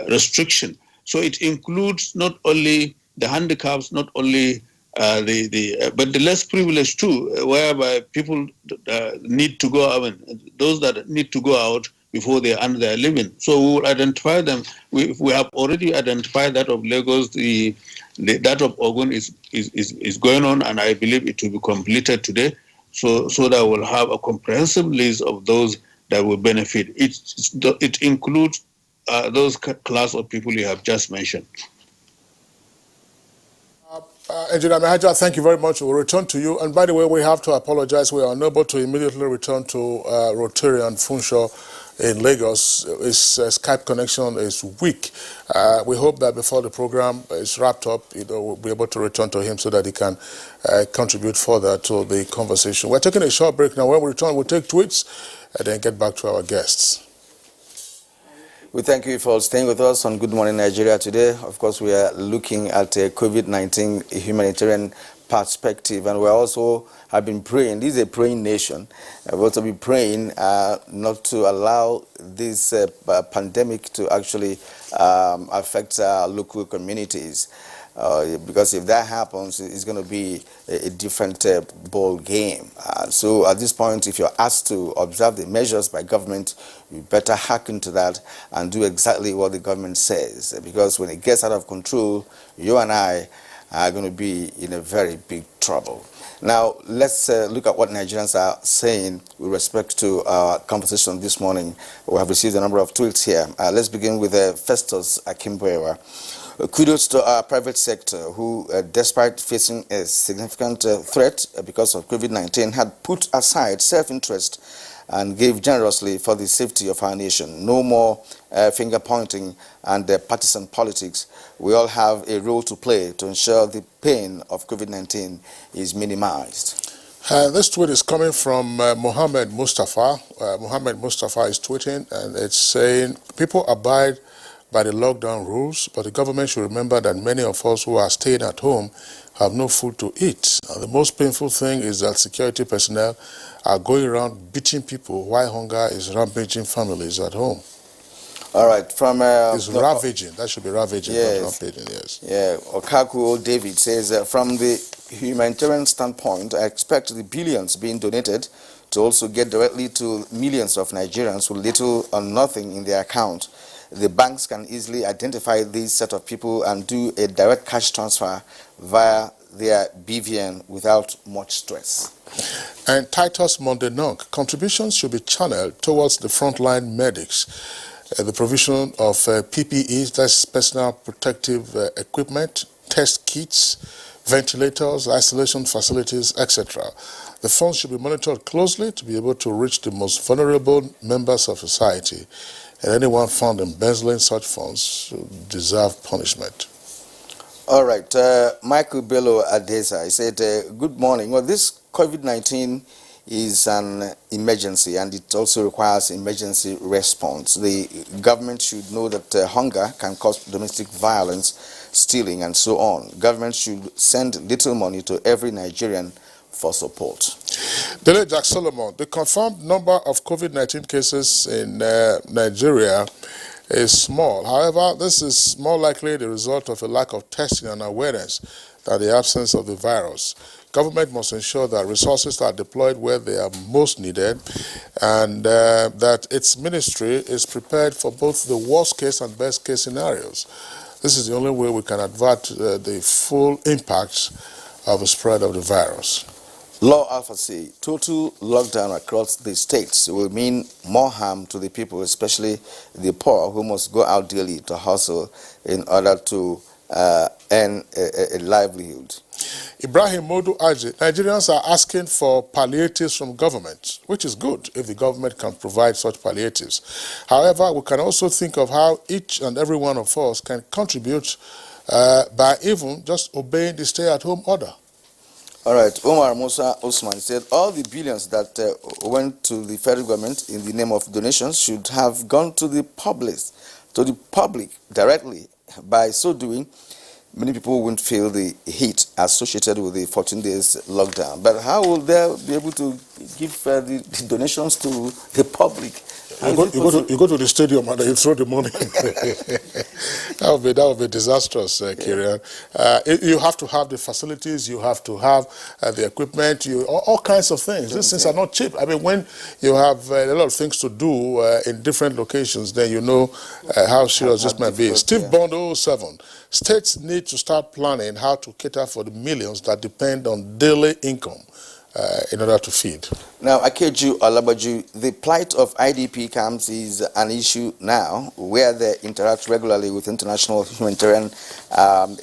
restriction. So it includes not only the handicaps, not only but the less privileged too, whereby people need to go out, those that need to go out before they earn their living. So we will identify them. We have already identified that of Lagos. That of Ogun is going on, and I believe it will be completed today. So that we'll have a comprehensive list of those that will benefit. It includes those class of people you have just mentioned. Engineer Mehaja, thank you very much. We'll return to you. And by the way, we have to apologize. We are unable to immediately return to Rotarian Funshaw in Lagos. His Skype connection is weak. We hope that before the program is wrapped up, we'll be able to return to him so that he can contribute further to the conversation. We're taking a short break now. When we return, we'll take tweets and then get back to our guests. We thank you for staying with us on Good Morning Nigeria today. Of course, we are looking at a COVID-19 humanitarian perspective, and we also have been praying. This is a praying nation. We've also been praying not to allow this pandemic to actually affect our local communities. Because if that happens, it's going to be a different ball game. So at this point, if you're asked to observe the measures by government, you better hearken to that and do exactly what the government says. Because when it gets out of control, you and I are going to be in a very big trouble. Now, let's look at what Nigerians are saying with respect to our conversation this morning. We have received a number of tweets here. Let's begin with Festus Akimboewa. Kudos to our private sector who, despite facing a significant threat because of COVID-19, had put aside self-interest and gave generously for the safety of our nation. No more finger-pointing and partisan politics. We all have a role to play to ensure the pain of COVID-19 is minimized. This tweet is coming from Mohammed Mustafa. Mohammed Mustafa is tweeting, and it's saying, people abide by the lockdown rules, but the government should remember that many of us who are staying at home have no food to eat. And the most painful thing is that security personnel are going around beating people while hunger is rampaging families at home. All right, from... it's ravaging. That should be ravaging, yes, not rampaging, yes. Yeah, Okaku David says, from the humanitarian standpoint, I expect the billions being donated to also get directly to millions of Nigerians with little or nothing in their account. The banks can easily identify this set of people and do a direct cash transfer via their BVN without much stress. And Titus Mondenong, contributions should be channeled towards the frontline medics. The provision of PPEs, that's personal protective equipment, test kits, ventilators, isolation facilities, etc. The funds should be monitored closely to be able to reach the most vulnerable members of society, and anyone found embezzling such funds should deserve punishment. All right, Michael Bello Adesa, he said, good morning. Well, this COVID-19 is an emergency, and it also requires emergency response. The government should know that hunger can cause domestic violence, stealing, and so on. Government should send little money to every Nigerian for support. Dele Jack Solomon, the confirmed number of COVID-19 cases in Nigeria is small. However, this is more likely the result of a lack of testing and awareness than the absence of the virus. Government must ensure that resources are deployed where they are most needed, and that its ministry is prepared for both the worst case and best case scenarios. This is the only way we can avert the full impact of the spread of the virus. Law Alpha say total lockdown across the states will mean more harm to the people, especially the poor, who must go out daily to hustle in order to earn a livelihood. Ibrahim Modu Aji, Nigerians are asking for palliatives from government, which is good if the government can provide such palliatives. However, we can also think of how each and every one of us can contribute by even just obeying the stay-at-home order. All right, Omar Musa Osman said all the billions that went to the federal government in the name of donations should have gone to the public directly. By so doing, many people won't feel the heat associated with the 14 days lockdown. But how will they be able to give the donations to the public? You go to the stadium and you throw the money. that would be disastrous, Kirian. You have to have the facilities, you have to have the equipment, all kinds of things. These things are not cheap. I mean, when you have a lot of things to do in different locations, then you know how serious this might be. Steve Bond 07. States need to start planning how to cater for the millions that depend on daily income in order to feed. Now, Akeju Alabaju, the plight of IDP camps is an issue now where they interact regularly with international humanitarian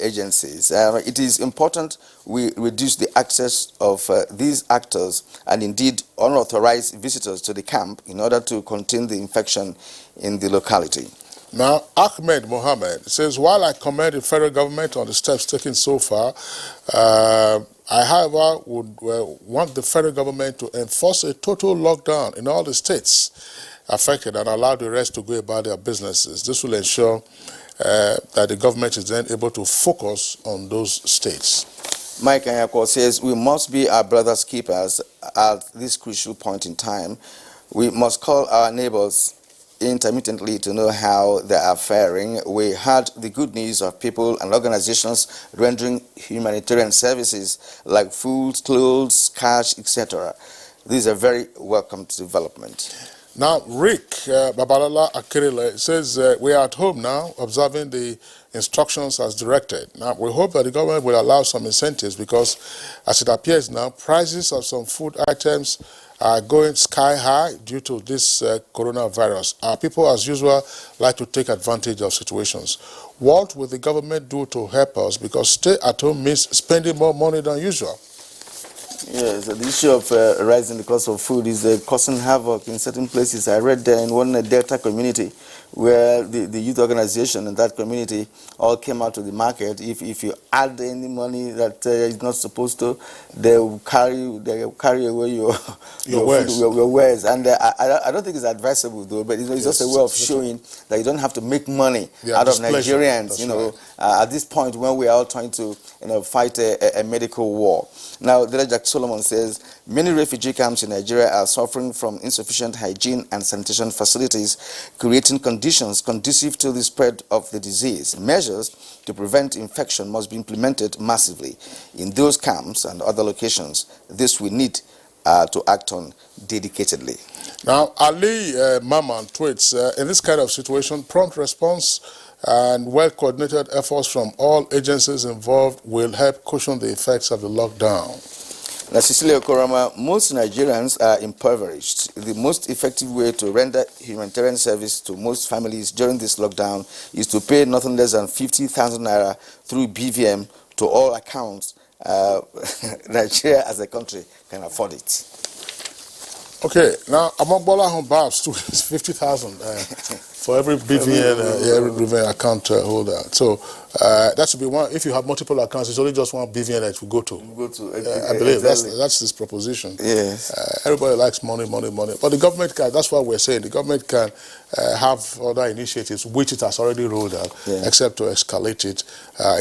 agencies. It is important we reduce the access of these actors and indeed unauthorized visitors to the camp in order to contain the infection in the locality. Now, Ahmed Mohammed says, while I commend the federal government on the steps taken so far, I, however, would want the federal government to enforce a total lockdown in all the states affected and allow the rest to go about their businesses. This will ensure that the government is then able to focus on those states. Mike Anyako says, we must be our brother's keepers at this crucial point in time. We must call our neighbors intermittently to know how they are faring. We heard the good news of people and organizations rendering humanitarian services like food, clothes, cash, etc. These are very welcome development. Now, Rick Babalala Akirile says, we are at home now observing the instructions as directed. Now, we hope that the government will allow some incentives because, as it appears now, prices of some food items are going sky high due to this coronavirus. Our people, as usual, like to take advantage of situations. What will the government do to help us? Because stay at home means spending more money than usual. Yes, the issue of rising the cost of food is causing havoc in certain places. I read in one Delta community where the youth organization in that community all came out to the market. If you add any money that is not supposed to, they will carry away your wares. And I don't think it's advisable though, but it's just a way of showing that you don't have to make money out of Nigerians. At this point when we are all trying to fight a medical war. Now, Jack Solomon says, many refugee camps in Nigeria are suffering from insufficient hygiene and sanitation facilities, creating conditions conducive to the spread of the disease. Measures to prevent infection must be implemented massively in those camps and other locations. This we need to act on dedicatedly. Now, Ali Maman tweets, in this kind of situation, prompt response and well-coordinated efforts from all agencies involved will help cushion the effects of the lockdown. Now, Cecilia Okoroma, most Nigerians are impoverished. The most effective way to render humanitarian service to most families during this lockdown is to pay nothing less than 50,000 naira through BVM to all accounts. Nigeria as a country can afford it. Okay, now among Bola Humbabs, 50,000 for every BVN, every BVN account holder. So that should be one. If you have multiple accounts, it's only just one BVN that you go to. I believe exactly. that's this proposition. Yes. Everybody likes money. But the government can. That's what we're saying. The government can have other initiatives which it has already rolled out, except to escalate it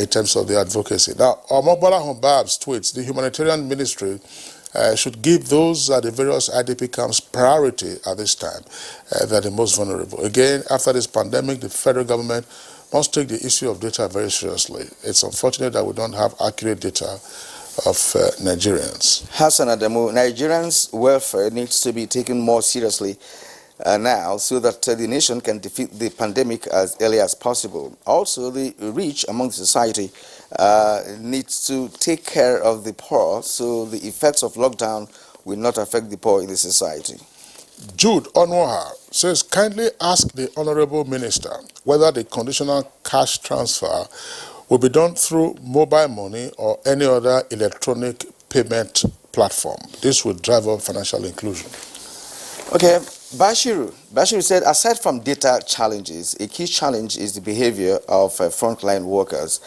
in terms of the advocacy. Now, among Bola Humbabs tweets, the humanitarian ministry should give those at the various IDP camps priority at this time. They're the most vulnerable. Again, after this pandemic, the federal government must take the issue of data very seriously. It's unfortunate that we don't have accurate data of Nigerians. Hassan Adamu, Nigerians' welfare needs to be taken more seriously now so that the nation can defeat the pandemic as early as possible. Also, the rich among society needs to take care of the poor so the effects of lockdown will not affect the poor in the society. Jude Onwoha says, kindly ask the Honorable Minister whether the conditional cash transfer will be done through mobile money or any other electronic payment platform. This would drive up financial inclusion. Okay, Bashiru said, aside from data challenges, a key challenge is the behavior of frontline workers.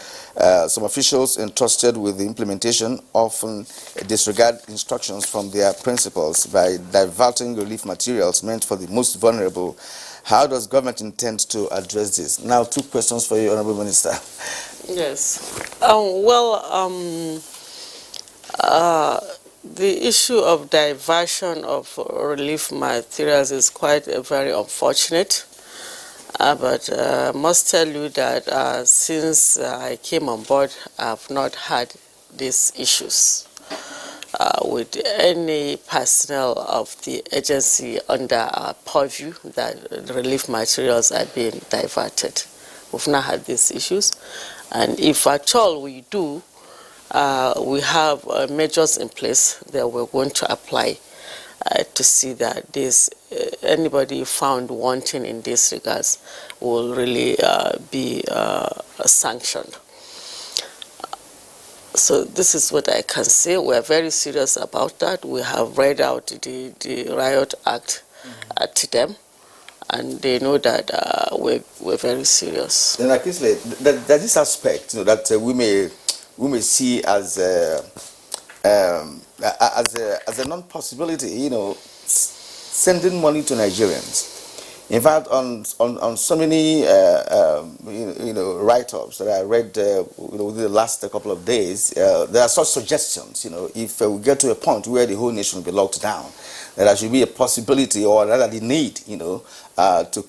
Some officials entrusted with the implementation often disregard instructions from their principals by diverting relief materials meant for the most vulnerable. How does government intend to address this? Now, 2 questions for you, Honorable Minister. Yes. The issue of diversion of relief materials is quite very unfortunate, but I must tell you that since I came on board, I've not had these issues with any personnel of the agency under our purview that the relief materials are being diverted. We've not had these issues, and if at all we do, we have measures in place that we're going to apply to see that anybody found wanting in this regards will really be sanctioned. So this is what I can say. We're very serious about that. We have read out the Riot Act to them, and they know that we're very serious. Then, there's this aspect that we may see as a non-possibility, sending money to Nigerians. In fact, on so many write-ups that I read within the last couple of days, there are such suggestions. If we get to a point where the whole nation will be locked down, that there should be a possibility, or rather the need, to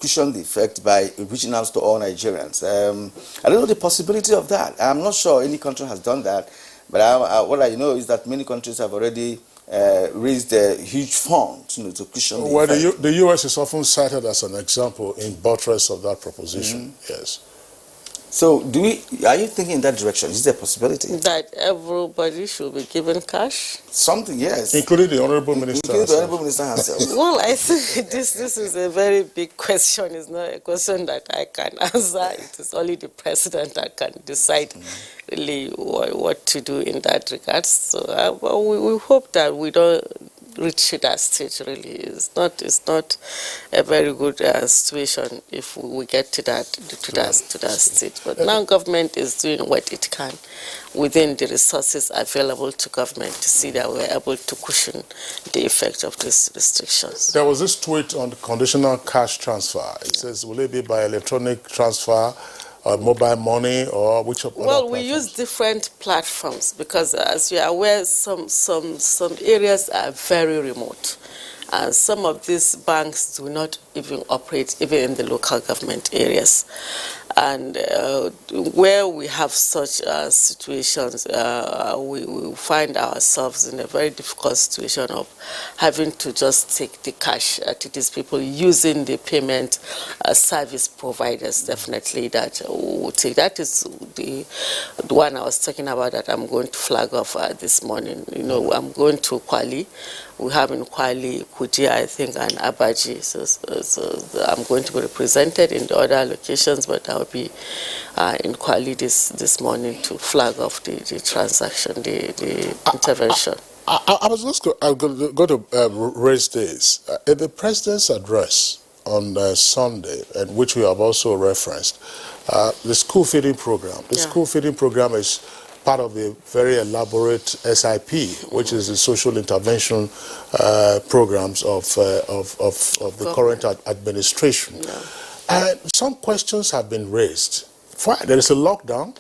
cushion the effect by reaching out to all Nigerians. I don't know the possibility of that. I'm not sure any country has done that, but what I know is that many countries have already raised a huge fund to cushion the effect. The U.S. is often cited as an example in buttress of that proposition. Yes. So, are you thinking in that direction? Is there a possibility that everybody should be given cash? Something, yes. Including the Honorable Minister. Including the Honorable Minister herself. Well, I think this is a very big question. It's not a question that I can answer. It is only the President that can decide really what to do in that regard. So we hope that we don't reach that stage. Really, it's not a very good situation if we get to that stage. But now government is doing what it can within the resources available to government to see that we're able to cushion the effect of these restrictions. There was this tweet on the conditional cash transfer. It says, will it be by electronic transfer mobile money, or which of Well, other we use platforms? different platforms because, as you are aware, some areas are very remote. Some of these banks do not even operate even in the local government areas. And where we have such situations, we find ourselves in a very difficult situation of having to just take the cash to these people using the payment service providers, definitely, that will take. That is the one I was talking about that I'm going to flag off this morning. You know, I'm going to Kwali. We have in Kwali, Kuje, I think, and Abaji. So I'm going to be represented in the other locations, but I'll be in Kwali this morning to flag off the transaction, the intervention. I was just going to raise this. In the President's address on Sunday, and which we have also referenced, the school feeding program. The school feeding program is part of the very elaborate SIP, which is the social intervention programs of the current administration. And some questions have been raised. Fine, there is a lockdown.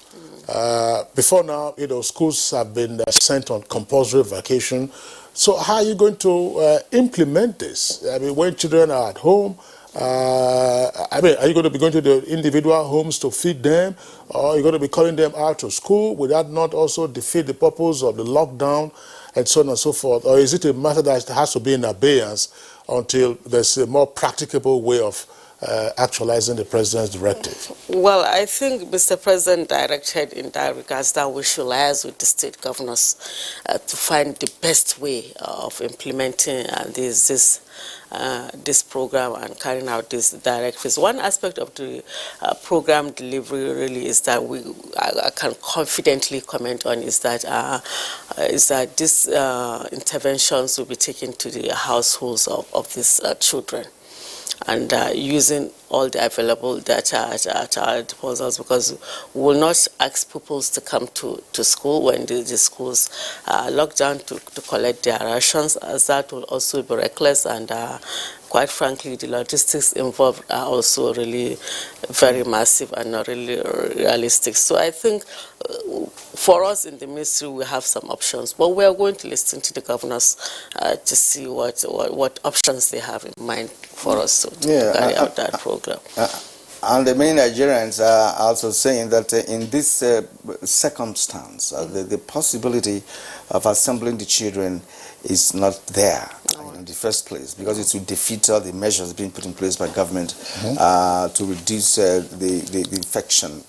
Before now, schools have been sent on compulsory vacation. So how are you going to implement this? I mean, when children are at home, are you going to be going to the individual homes to feed them? Or are you going to be calling them out to school? Would that not also defeat the purpose of the lockdown and so on and so forth? Or is it a matter that has to be in abeyance until there's a more practicable way of actualizing the President's directive? Well, I think Mr. President directed in that regards that we should liaise with the state governors to find the best way of implementing this program and carrying out these directives. One aspect of the program delivery really is that I can confidently comment on is that these interventions will be taken to the households of these children, and using all the available data at our disposals, because we will not ask pupils to come to school when the schools are locked down to collect their rations, as that will also be reckless, and quite frankly, the logistics involved are also really very massive and not really realistic. So I think for us in the ministry, we have some options, but we are going to listen to the governors to see what options they have in mind for us to carry out that program. And the many Nigerians are also saying that in this circumstance, the possibility of assembling the children is not there in the first place, because it will defeat all the measures being put in place by government to reduce the infection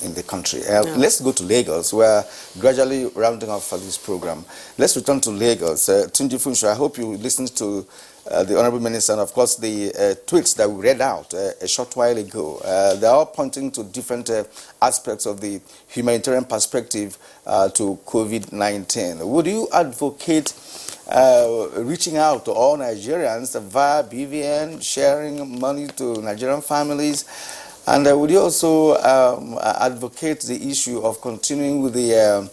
in the country. Let's go to Lagos. We're gradually rounding off for this program. Let's return to Lagos. Tunji Funsho, I hope you listened to the Honorable Minister, and of course the tweets that we read out a short while ago. They're all pointing to different aspects of the humanitarian perspective to COVID-19. Would you advocate reaching out to all Nigerians via BVN, sharing money to Nigerian families? And would you also advocate the issue of continuing with the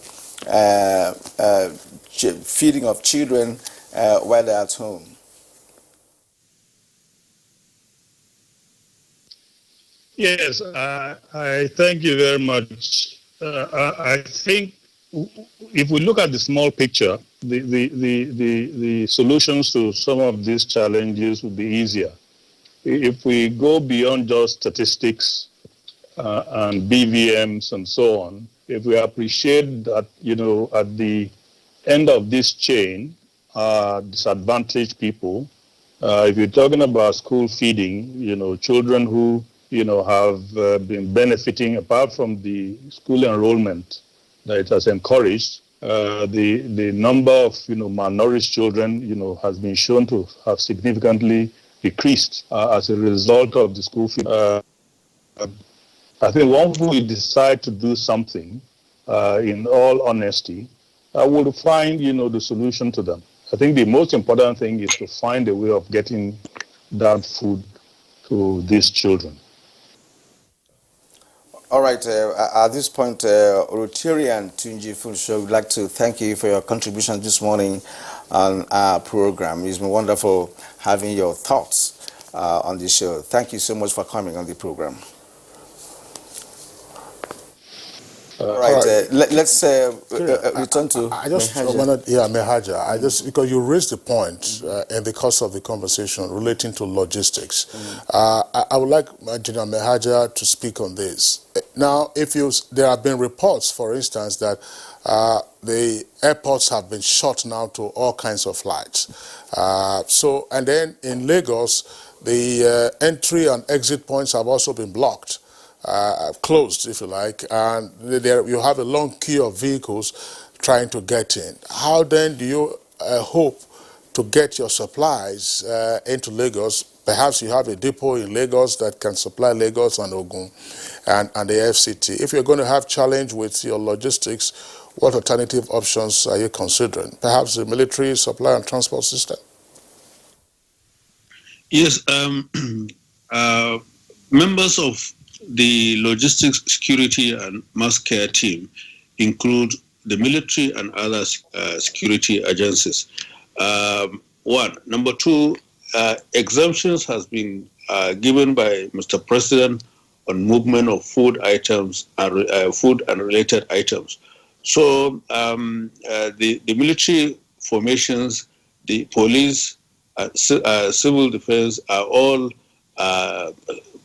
feeding of children while they're at home? Yes, I thank you very much. I think if we look at the small picture, the solutions to some of these challenges will be easier. If we go beyond just statistics and BVMs and so on, if we appreciate that, at the end of this chain, disadvantaged people, if you're talking about school feeding, children who, have been benefiting apart from the school enrollment that it has encouraged, the number of, malnourished children, has been shown to have significantly decreased as a result of the school feeding. I think once we decide to do something, in all honesty, we'll find, the solution to them. I think the most important thing is to find a way of getting that food to these children. All right, at this point, Rotarian Tunji Funsho, would like to thank you for your contribution this morning on our program. It's been wonderful having your thoughts on the show. Thank you so much for coming on the program. All right. Let's return to I just wanted, Mehaja. I just, because you raised the point in the course of the conversation relating to logistics. I would like Engineer Mehaja to speak on this. Now, there have been reports, for instance, that the airports have been shut now to all kinds of flights. And then in Lagos, the entry and exit points have also been blocked. Closed, if you like, and there you have a long queue of vehicles trying to get in. How then do you hope to get your supplies into Lagos? Perhaps you have a depot in Lagos that can supply Lagos and Ogun and the FCT. If you're going to have challenge with your logistics, what alternative options are you considering? Perhaps the military supply and transport system? Yes, members of the logistics, security, and mass care team include the military and other security agencies. One. Number two, exemptions has been given by Mr. President on movement of food items and food and related items. So the military formations, the police, civil defense are all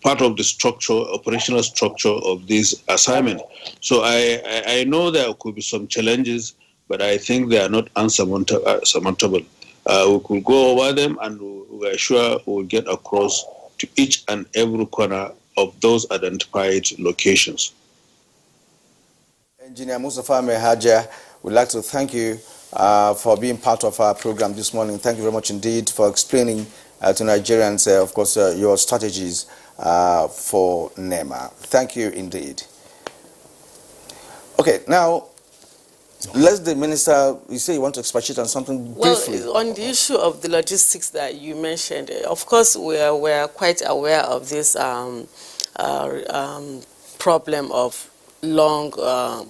part of the structure, operational structure of this assignment. So I know there could be some challenges, but I think they are not unsurmountable. We could go over them, and we are sure we will get across to each and every corner of those identified locations. Engineer Mustafa Mehaja, we'd like to thank you for being part of our program this morning. Thank you very much indeed for explaining to Nigerians, of course, your strategies for NEMA. Thank you indeed. Okay, now, let the minister, you say you want to expatiate on something briefly. Well, on the issue of the logistics that you mentioned, of course, we are quite aware of this problem of long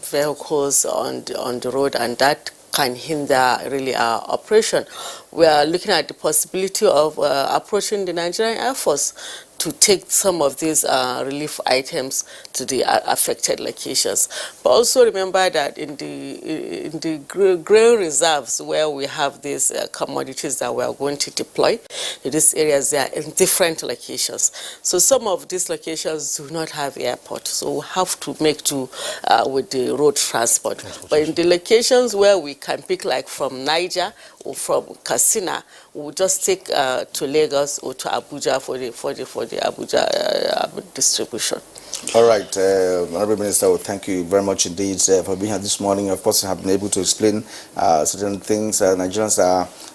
vehicles on the road, and that can hinder really our operation. We are looking at the possibility of approaching the Nigerian Air Force to take some of these relief items to the affected locations. But also remember that in the grain reserves where we have these commodities that we are going to deploy, in these areas, they are in different locations. So some of these locations do not have airport, so we have to make do with the road transport. But in the locations where we can pick, like from Niger or from Katsina, we'll just take to Lagos or to Abuja for the Abuja distribution. All right, Honorable Minister, well, thank you very much indeed for being here this morning. Of course, I have been able to explain certain things. Nigerians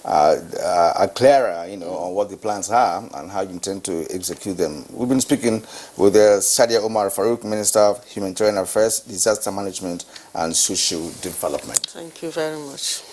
are clearer, on what the plans are and how you intend to execute them. We've been speaking with Sadia Omar Farouk, Minister of Humanitarian Affairs, Disaster Management and Social Development. Thank you very much.